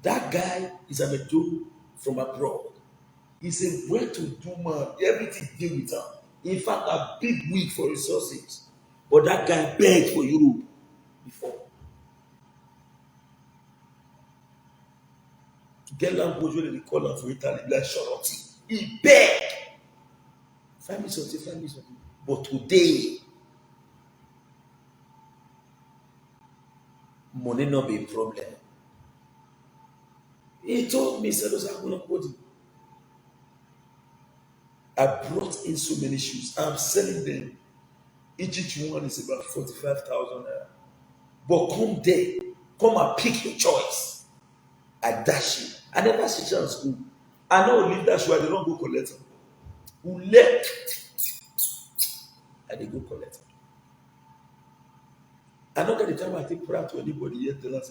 That guy is an Edo from abroad. He's a well-to-do man. Everything deal with him. In fact, a big wig for resources. But that guy begged for Europe before. To get language when they call him for Italy, like Shorty. He begged. 5 minutes of tea, 5 minutes of tea. But today, money not be a problem. He told me, I brought in so many shoes. I'm selling them. Each one is about 45,000 naira. But come there, come and pick your choice. I dash it. I never see you in school. I know leave that shoe, I don't go collect them. Who left? I did go collect them. I don't get the time I take proud to anybody yet. Tell us,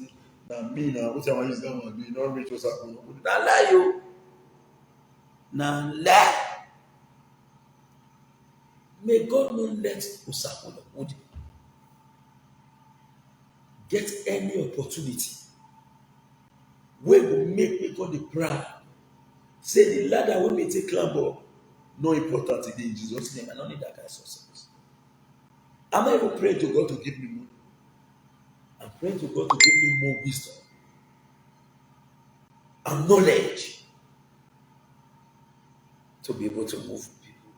now me now, what I use that one do? You know, reach us up. Now lie you. Now lie. May God not let Osakuna Odi get any opportunity where will make me God the proud. Say the ladder will me take climb up. No important today in Jesus' name. I don't need that kind of success. I'm not even praying to God to give me money. I'm praying to God to give me more wisdom and knowledge to be able to move people.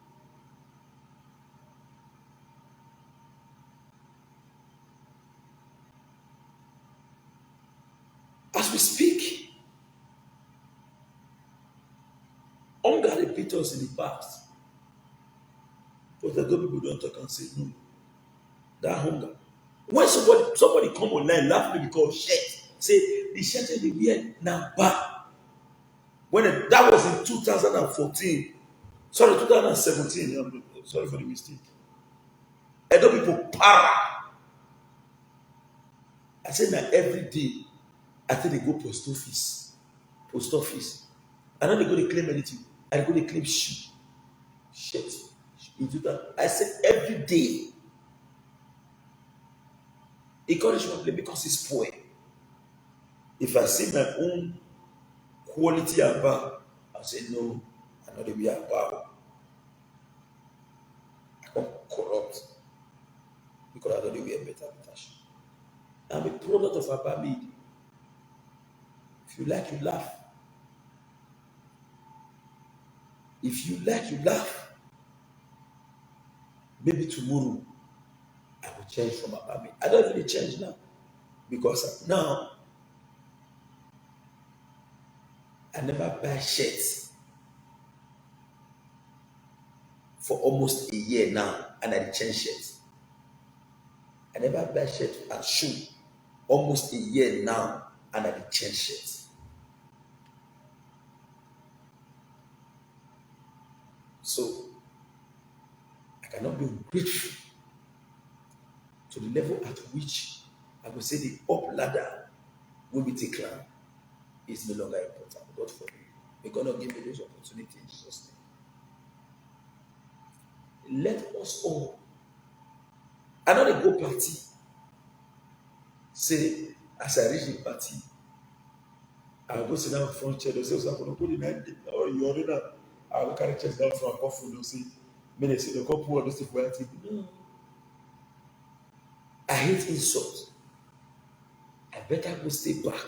As we speak, hunger repeats us in the past. But the good people don't talk and say no. That hunger. When somebody come online laugh me because shirt, say the shirt they wear now bad. That was in 2014. Sorry, 2017. Sorry for the mistake. I know people para. I say now every day, I think they go post office. Post office. I know they go to claim anything. I go to claim shoe. Shit. You do that. I said every day. Encouragement because it's poor. If I see my own quality above, I say no, I know they be above. I don't corrupt because I know they be a better reputation. I'm a product of Abamid. If you like, you laugh. If you like, you laugh. Maybe tomorrow I will change from Abamid. I don't really change now. Because now I never buy shirts for almost a year now, and I change shirts. I never buy shirts and shoe almost a year now, and I change shirts. So I cannot be grateful to the level at which I will say the up ladder will be declined is no longer important. God for me. May God not give me those opportunities in Jesus' name. Let us all. I know they go party. Say, as I reach the party, I'll go sit down in front chair. They'll say, I'm going to put the night or you're in. I'll go carry chairs down from a coffee. They'll say, they say, the couple of those things for no. I hate insults. I better go stay back.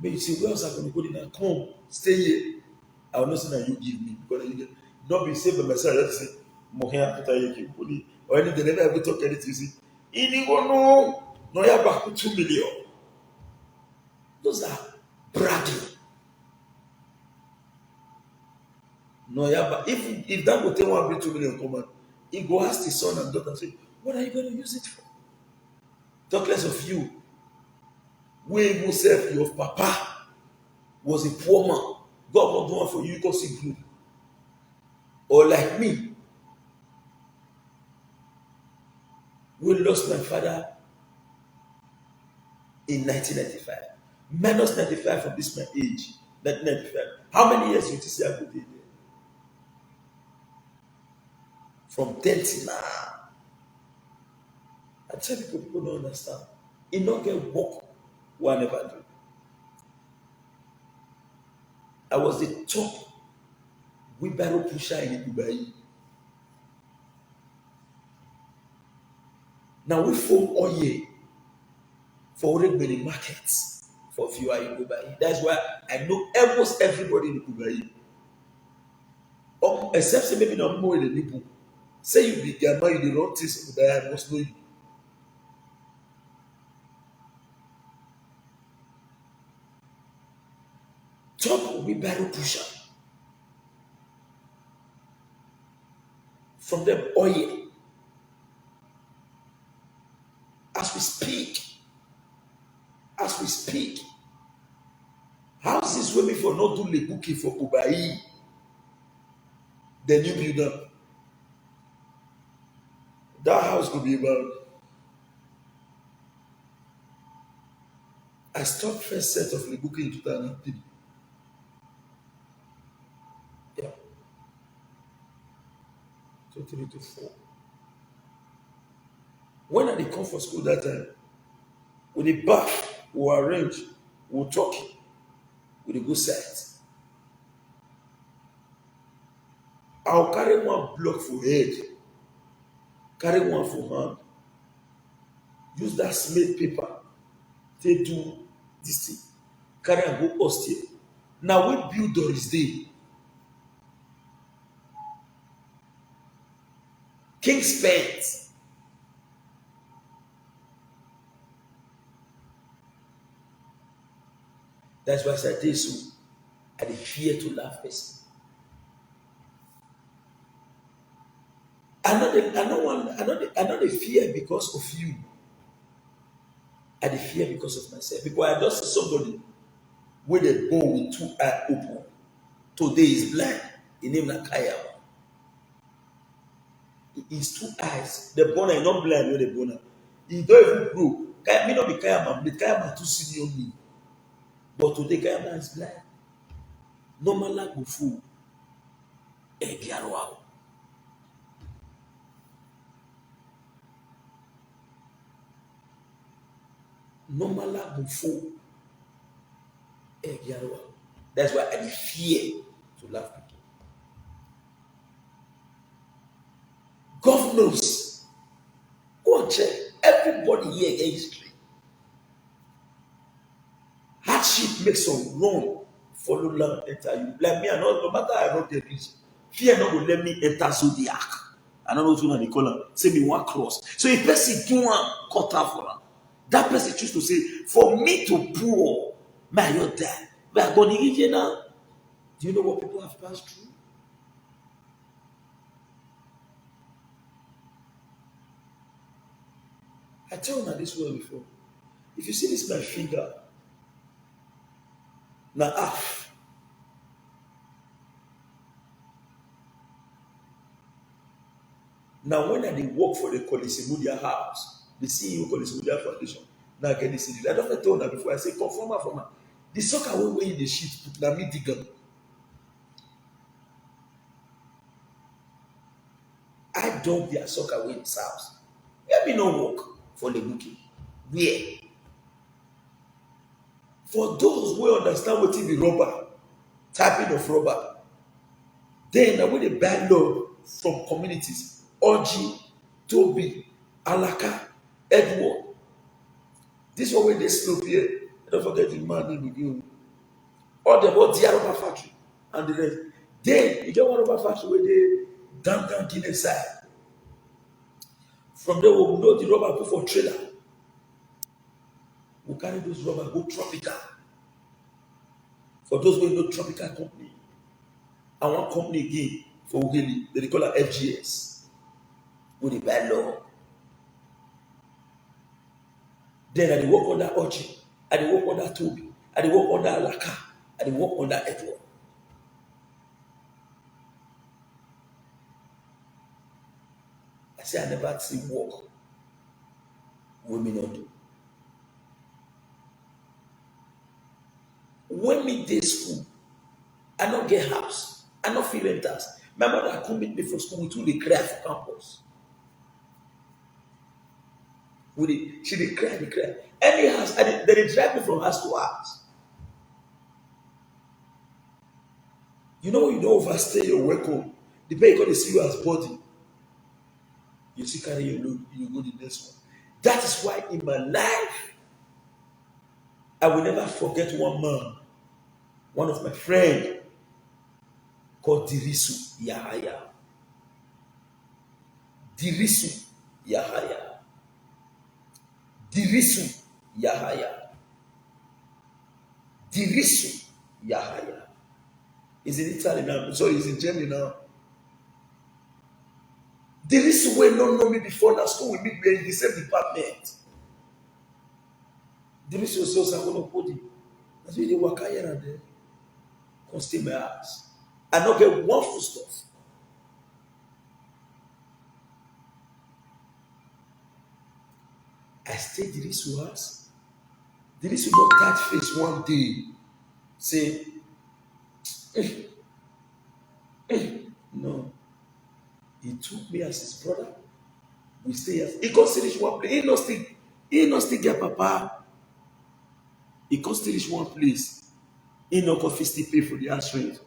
But you say, where else I'm going to go in? Come, stay here. I will not say that you give me because you not be saved by myself. I just say, Mohan, or anything, never ever talk anything. You see, no, you have back 2 million. Those are bragging. No, yeah, if that would take 1 million, 2 million, come on, he go ask his son and daughter, say, what are you going to use it for? Talk less of you. We himself, your papa was a poor man. God won't do one for you because he grew. Or like me, we lost my father in 1995. Minus 95 from this my age, 1995. How many years did you say I could be there? From 10 to now. I tell people don't understand. It not get work one never do. I was the top wheelbarrow pusher in Dubai. Now we form oil for many markets for viewer in Dubai. That's why I know almost everybody in Dubai. Except say maybe not more in the people. Say you be Gamma, you the wrong things in Dubai, I must know you. Top wheelbarrow pusher. From them oil. As we speak, houses waiting for not do the booking for Ubai, the new builder. That house could be about. I stopped first set of the booking in 2003. Yeah. 23 to 4. When I come for school that time, with the back, we'll arrange, we'll talk, with the good sides. I'll carry one block for head, carry one for hand, use that smooth paper, they do this thing, carry and go austere. Now we build Doris Day. King spent. That's why I said this. I fear to laugh person. I know the fear because of you. I the fear because of myself. Because I just see somebody with a bow with 2 eyes open. Today is blind. His name is Kayama. His 2 eyes. The boner is not blind with the boner. He don't even grow. May not be Kayama, but Kayama too senior me. But today Kayama is blind. Normal like before. Egiarwao. Normal like before. Egiarwao. That's why I fear to laugh people. Governors, go and check. Everybody here get history. Hardship makes some run, follow land, enter you. Like me, no matter I not get rich, fear not will let me enter zodiac. I don't know what they call them. Say me one cross. So if person do one cut off for them. That person choose to say, for me to pour, may I not die. We are going to give you now. Do you know what people have passed through? I tell you this word before. If you see this my finger, now half. Now when I did work for the Kolisimudia house, the CEO Kolisimudia Foundation, now I get this. I don't tell that before. I say, conformer for me. The soccer way in the sheet, put na me digam. I dug their soccer way in the house. Let me not work for the bookie. Where? For those who understand what the rubber, typing of rubber, then I with a bad law from communities, Oji, Toby, Alaka, Edward. This one where they slope here. Don't forget the man in the game. All the about the rubber factory and the rest. Then you get one rubber factory where they down Guinness side. From there we will know the rubber put for trailer. We'll carry those rubber, go tropical. For those who know tropical company. And one company again for Uheli, they call it FGS. With a bad law. Then I dey work under Oji, I dey work under Toby, I dey work under Alaka, I dey work under Edward. I say I never see work women not do. When me dey school, I don't get house, I don't feel renters. My mother come meet me from school with who dey cry for campus. She dey cry, dey cry. Any house, they drive me from house to house. You know when you don't overstay your work home, the pay God they see you as body. You see carry your load, you go the next one. That is why in my life, I will never forget one man, one of my friends, called Dirisu Yahaya. Dirisu Yahaya. Dirisu Yahaya. Dirisu Yahaya. He's in Italy now. Sorry, he's in Germany now. Dirisu way not know me before now. School we meet, we are in the same department. Dirisu was also going to put it. That's why they work here and there. Come stay my house. I not get one food stuff. I stay Dirisu house. Dirisu not touch face one day. Say, no. He took me as his brother. We stay as he can't still reach one place. He not still get papa. He can't still reach one place. He not can still pay for the house rent.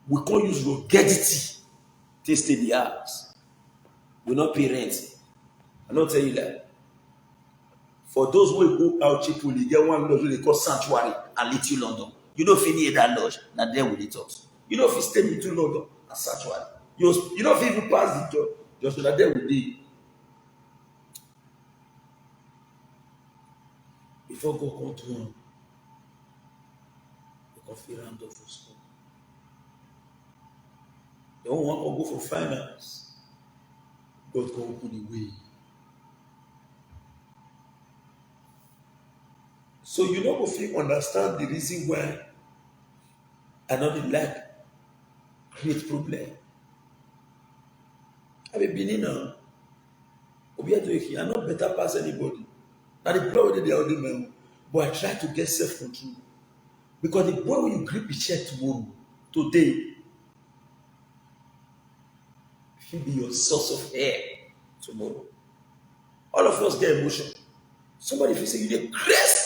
We can't use ruggedity to stay the house. We not pay rent. I not tell you that. For those who go out cheaply, they get one lodge they call Sanctuary and Little London. You know if you need that lodge, now there with it us. You know if you stay in Little London and Sanctuary. You know if you even pass the job, just that there with it. Before God come to him, you can feel around for school. They don't want to go for finance. God can open the way. So you know if you understand the reason why I don't like create problem. I be beginning now. I'm not better past anybody. Now the boy they are doing, but I try to get self-control. Because the boy when you grip his chair tomorrow, today, he'll be your source of air tomorrow. All of us get emotion. Somebody if you say you get crest,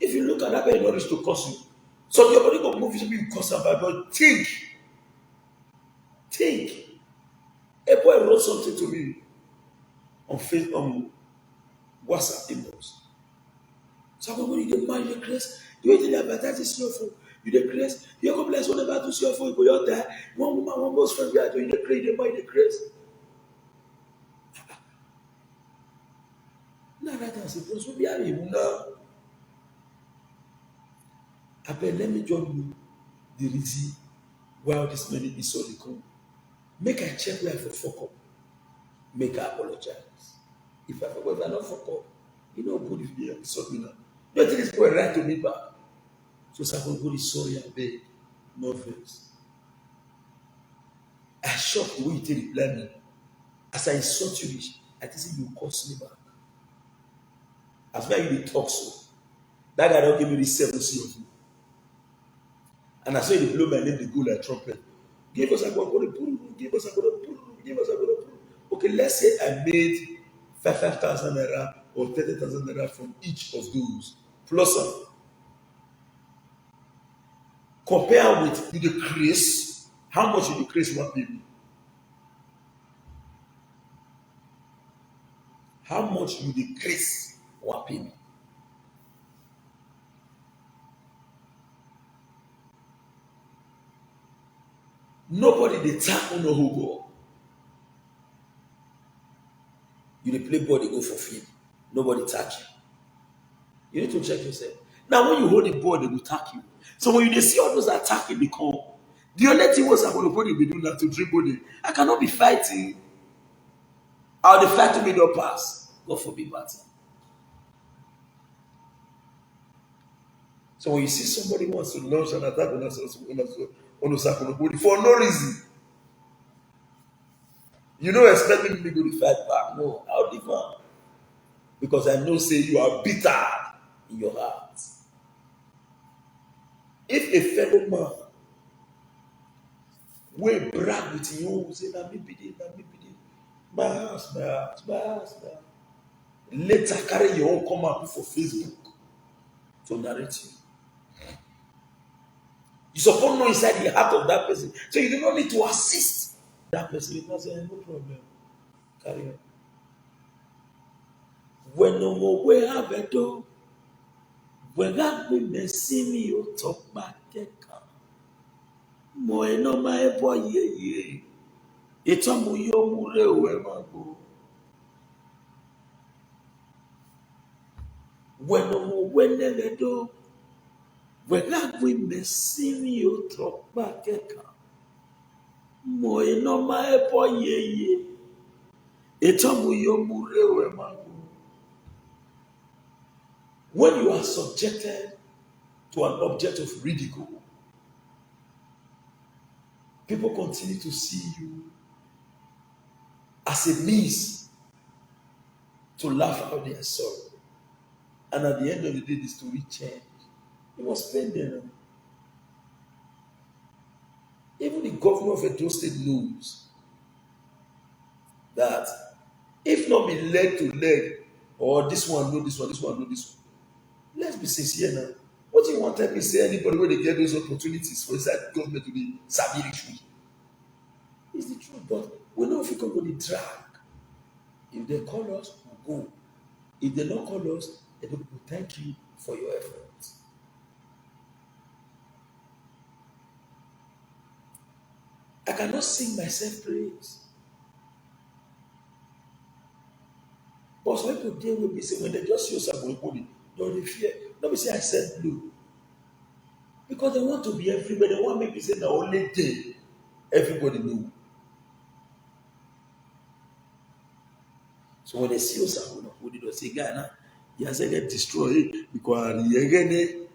if you look at that guy, not to curse you. So your body go move you curse about, but think. A boy wrote something to me on Facebook, on WhatsApp inbox. So when you get mad, you crest. The way they advertise is your phone. You the crest. You go bless one about to see your phone. You go out there. One woman, one most friend, you are doing the crest. The mind, the crest. No. I said, "Bros, we are here now. Let me join you the reason why all this money is so they come. Make I check where I for fuck up. Make I apologize. If I forgot, if I not fuck up, you know good if they insult me now. You think this boy right to me back. So Sakun God is sorry and beg. No offense. I shocked the way you take reply me. As I insult you, I think you curse me back. As why you dey talk so. That guy don't give me the 7C of you. And I saw you blow my name, they go like trumpet. Give us a good, give us a good, give us a good. Okay, let's say I made 5,000 naira or 30,000 naira from each of those. Plus some. Compare with you decrease. How much you decrease one people? How much you decrease one people? Nobody they tackle no who go. You dey play ball, they go for free. Nobody touch you. You need to check yourself. Now, when you hold the ball, they will attack you. So when you see all those attacking, they come. The only thing was I'm going to be doing that to dribble it. I cannot be fighting. I'll be fighting middle pass. God forbid batting. So when you see somebody wants to launch an attack on us for no reason, you don't expect me to go to fight back. No, I'll defend. Because I know say you are bitter in your heart. If a fellow man will brag with you, say, na me be my house. Later carry your own come out for Facebook to narrate you. You suppose know inside the heart of that person. So you do not need to assist that person. You can say, no problem. Carry on. When no more we have a door, when that women see me, you talk back. Mo eno ma ebo ye. Ito mu yo mu re o e ma go. When no more when the door, when that women see me, you talk back. Mo eno ma ebo ye. Ito mu yo mu re o e ma go. When you are subjected to an object of ridicule, people continue to see you as a means to laugh out their sorrow. And at the end of the day, the story changed. It was pain there. Even the governor of Edo State knows that if not be leg to leg, or this one know this one, this one know this one. Let's be sincere now. What do you want to tell me? Say anybody when they get those opportunities for inside government to be sabi. It's the truth, but we know if we can go the drag. If they call us, we'll go. If they don't call us, they will thank you for your efforts. I cannot sing myself praise. But some people deal with me say when they just use Sagoipoli, don't fear. Don't be say I said blue. Because they want to be everybody. They want me to say the only day everybody know. So when they see us, they don't say, Ghana, you are get destroyed because you.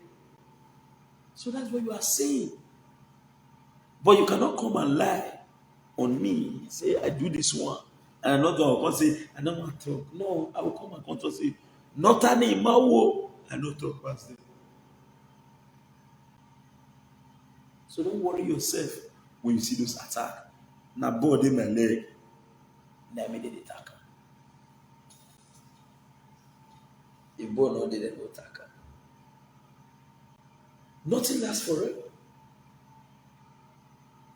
So that's what you are saying. But you cannot come and lie on me. Say, I do this one. And I'm not going to say, I don't want to talk. No, I will come and come to say, not an imawo. I don't talk past them. So don't worry yourself when you see those attacks. Now, board in my leg. Now, I made the attack. If board no did no attack. Nothing lasts forever.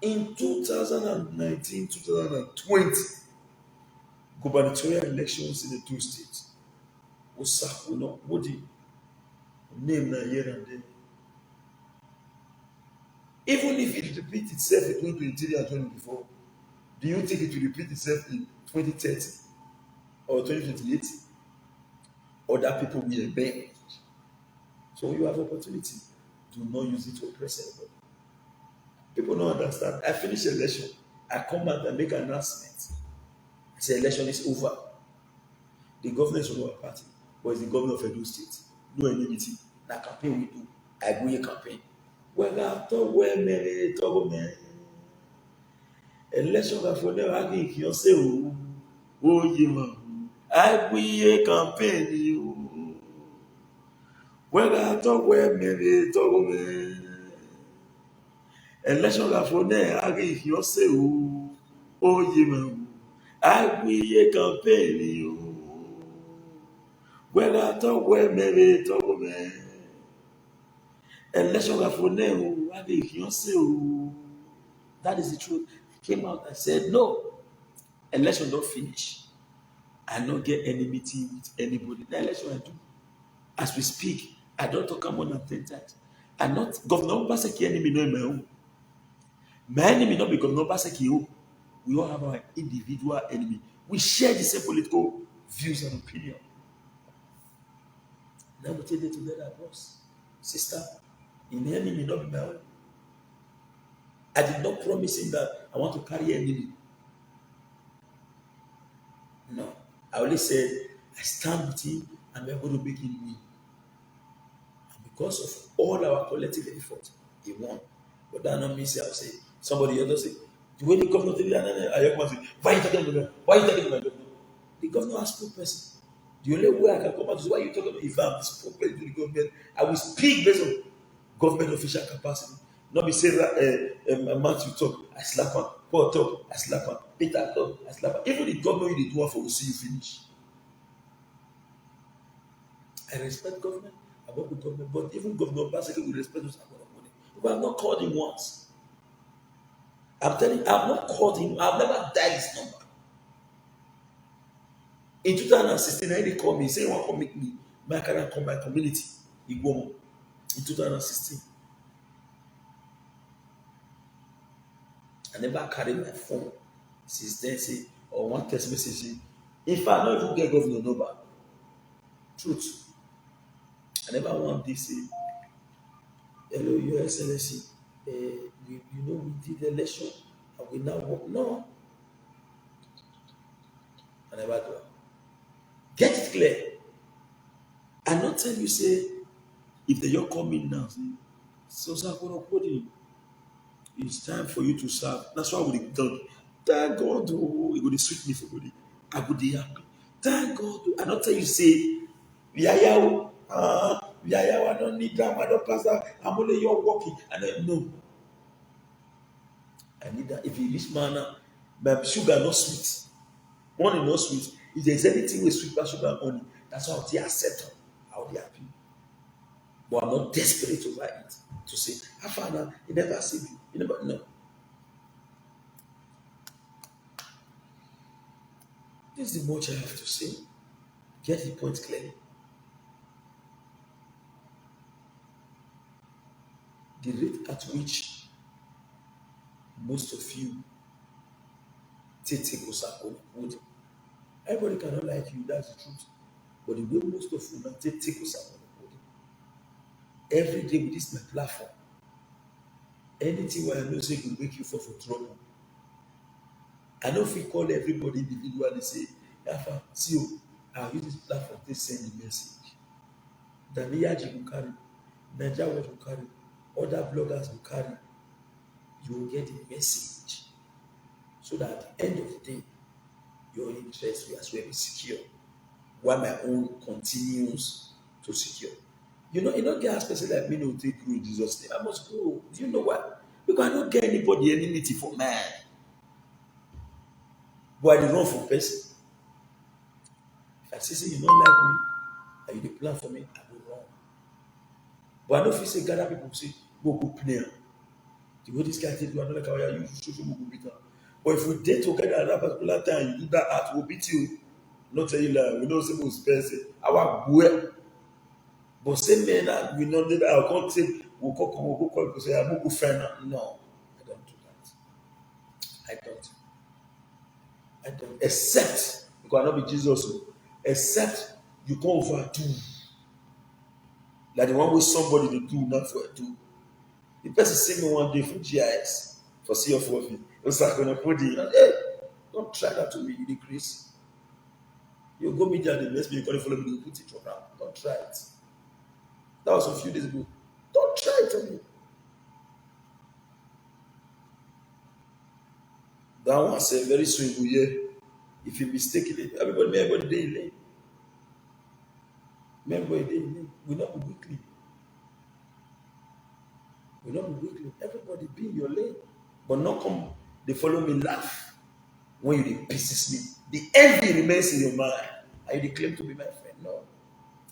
In 2019, 2020, gubernatorial elections in the two states, Osakuna, Wodi, name na here and there. Even if it repeats itself in 2023 and 2024, do you think it will repeat itself in 2030 or 2028? Other people will bend. So when you have opportunity, do not use it to oppress anybody. People don't understand. I finish election. I come out and make an announcement. I say election is over. The governor is from our party, but it's the governor of Edo State. No enmity. Na campaign we do. I go a campaign. Well, after when many talk man. Election for never again. You say, oh, you man. I go a campaign. You. Well, after when many talk man. Election for never again. You say, oh, you man. I go a campaign. You. Well, after when many talk man. Election for them, that is the truth. I came out and said, no, election don't finish. I don't get enmity with anybody. The election I do. As we speak, I don't talk more than 10 times. I'm not Governor Obaseki enemy, no my own. My enemy not be Governor Obaseki. We all have our individual enemy. We share the same political views and opinion. Now we take it together, boss, sister. In the enemy not be my own. I did not promise him that I want to carry enemy. No. I only said, I stand with him and we're going to make him win. And because of all our collective effort, he won. But that not means I'll say, somebody else say, the way the governor did it, why are you talking about me? Why are you talking about me? The governor has spoke person. The only way I can come out is why you talking about if I'm spoke person to the government. I will speak based on government official capacity. Not be saying Matthew talk, I slap him. Paul talk, I slap him. Peter talk, I slap him. Even the government you do one for will see you finish. I respect government, I work with government, but even Governor Obaseki will respect us. We have not called him once. I'm telling you, I've not called him, I've never dialed his number. In 2016, when they called me, say, want to come meet me, my career come my community, Igbomo, in 2016. I never carried my phone since then, say, or one text message, say, if I don't even get governor number, truth. I never want this, say, hello, Your Excellency, we did the election, and we now work. No. I never do it. Get it clear. I not tell you, say, if they don't come in now, say, so it's time for you to serve. That's why we done. Thank God, oh, it would sweet me for body. I would be happy. Thank God. I not tell you, say, I don't need that, I don't pass that. I'm only you're walking. And I no. I need that. If you reach manna, my sugar not sweet. Money not sweet. If there's anything with sweet sugar and money, that's how they accept. I'll be happy. But I'm not desperate over it to say, I found out he never see you. You never know. This is the much I have to say. Get the point clearly. The rate at which most of you take Osako would. Everybody cannot like you, that's the truth. But the way most of you now take Osako would. Every day with this my platform. Anything where I know say will make you fall for trouble. I know if we call everybody individually say, Alpha, see you, I'll use this platform to send the message. Daniyaji will carry, Nigeria will carry, other bloggers will carry. You will get the message. So that at the end of the day, your interest will as well be secure. While my own continues to secure. You don't get a person like me to take grow in Jesus' name. I must grow. Do you know why? Because I don't get anybody enmity for man. But I dey run for person. If I say you don't like me, and you dey plan for me, I will run. But I don't feel say gather people say, go play. The way this guy take you, I don't like how you social go beat am. But if we date together at that particular time, you do that act, we'll beat you. Not tell you like we don't say we spend our boy. But same man that we know that I'll come say we'll call people say I'm a good friend. No, I don't do that. I don't. Except because I not be Jesus, except you can't overdo. Like the one with somebody they do not for do. The person see me one day for GIS, for CF4. It was like when I put it, hey, don't try that to me, you decrease. You go meet there, the next me, you can't follow me, you put it around. Don't try it. That was a few days ago. Don't try it on me. That one said very soon, yeah. If you mistakenly, everybody day in lane. Everybody day in lane. We not be weekly. We not be weekly. Everybody be in your lane. But not come, they follow me laugh when you dey pieces me. The envy remains in your mind. And you claim to be my friend. No.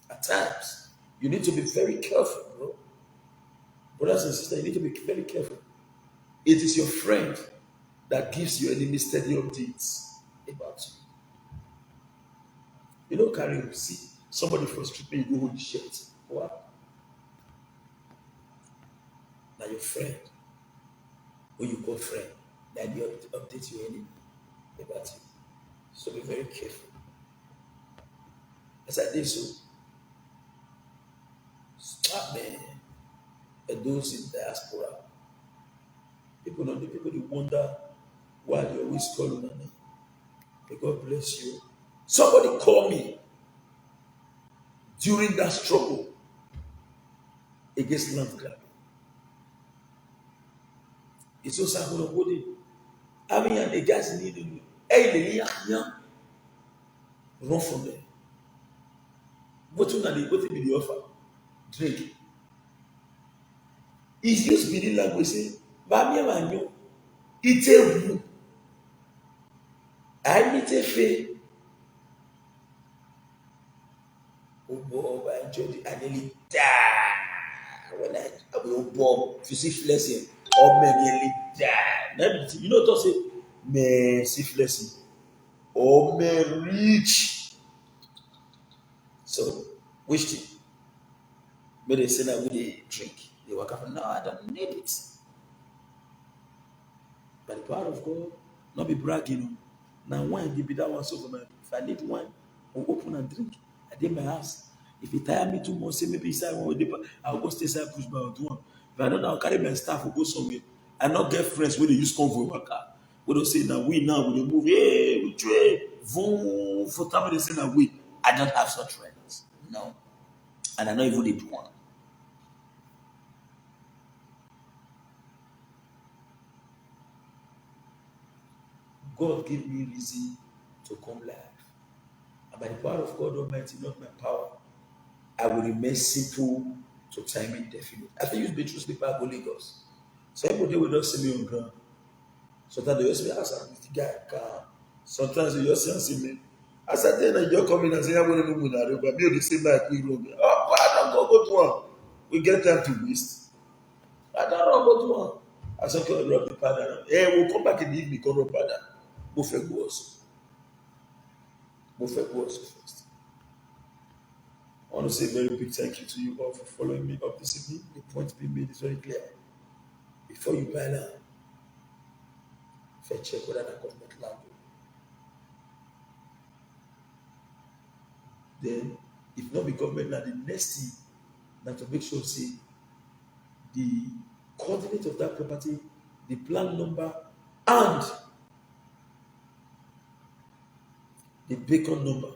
At times, you need to be very careful, bro. Brothers and sisters, you need to be very careful. It is your friend that gives your enemy steady updates about you. You know, carry see somebody frustrate me, you go hold the shirt. What? Now your friend, when you call friend, that you update your enemy about you. So be very careful. As I did so, stop, man. And those in diaspora, people they wonder why they always call on me. May God bless you. Somebody call me during that struggle against land grabbing. It's also going to hold it. I mean, and the guys need to hey, run from there. What be the offer? Drink. It's just Benin language say, Bami Manyo, it's a woo. I need a fee. I enjoy the annually die. When I will bomb, if you see flexing, or nearly die. You know what I say? Me see flexing. Or me reach. So, which thing? May they say that we drink. They walk up and no, I don't need it. By the power of God, not be bragging. Now wine, give me that one so for my if I need wine, I'll open and drink. I did my house. If it tire me too much, say maybe inside one day, I'll go stay inside push by or do one. If I don't know, I'll carry my staff or go somewhere. I not get friends when they use convoy worker. We don't say now we move, hey, we trade. Vroom, for time they say now we. I don't have such friends. No. And I know even they do one. God gave me reason to come live. And by the power of God Almighty, not my power, I will remain simple to time indefinite. I think use Beatrice paper go Lagos. So everybody will not see me on ground. Sometimes they just be asking the guy calm. Sometimes you just see me. As I tell you, you come in and say, I'm going to move now, but me the same like we wrong. Oh, I don't go to one. We get time to waste. I don't go to one. I said, okay, rub the pad. Hey, we'll come back in the evening, come rub pad. Both go also. Both go also first. I want to say a very big thank you to you all for following me up this evening. The point being made is very clear. Before you buy land, first check whether that government land. Then, if not be government land, the next thing now to make sure say the coordinate of that property, the plan number, and the beacon number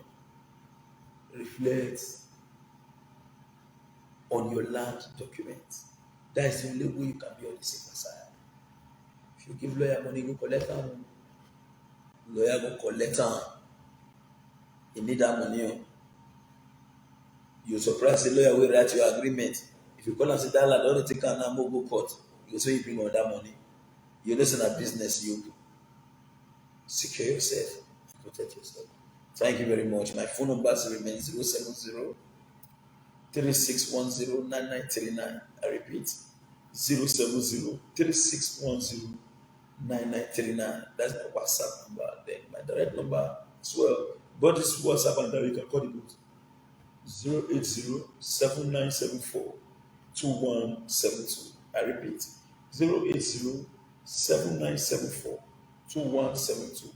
reflects on your land document. That is the only way you can be on the safer side. If you give lawyer money, go collect them. Lawyer go collect them. You need that money. You're surprised the lawyer will write your agreement. If you call and say that land, don't take an ammo go court. You say you bring all that money. You listen at business, you secure yourself, protect yourself. Thank you very much. My phone number remains 070 3610 9939. I repeat, 070 3610 9939. That's my WhatsApp number. Then my direct number as well. But this WhatsApp and you can call it 080 7974 2172. I repeat, 080 7974 2172.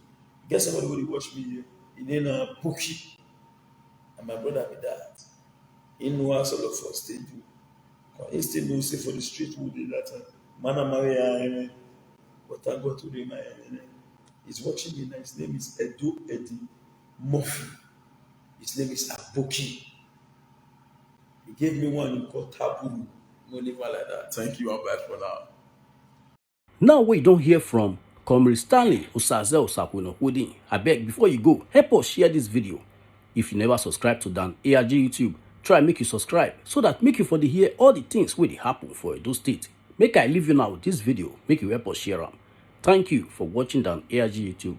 Get somebody who will watch me here in a Pookie. And my brother be that. He know how all of us they do. He still know say for the street who did that time. Man and Maria, but thank God today my he's watching me now. His name is Edo Eddie Murphy. His name is Aboki. He gave me one called Taboo. No leave one like that. Thank you, I'm back for now. Now we don't hear from Comrade Stanley Osaze Osakwinokwodim. Abeg, before you go, help us share this video. If you never subscribe to Dan ARG YouTube, try make you subscribe so that make you for the hear all the things wey dey happen for Edo State. Make I leave you now with this video, make you help us share am. Thank you for watching Dan ARG YouTube.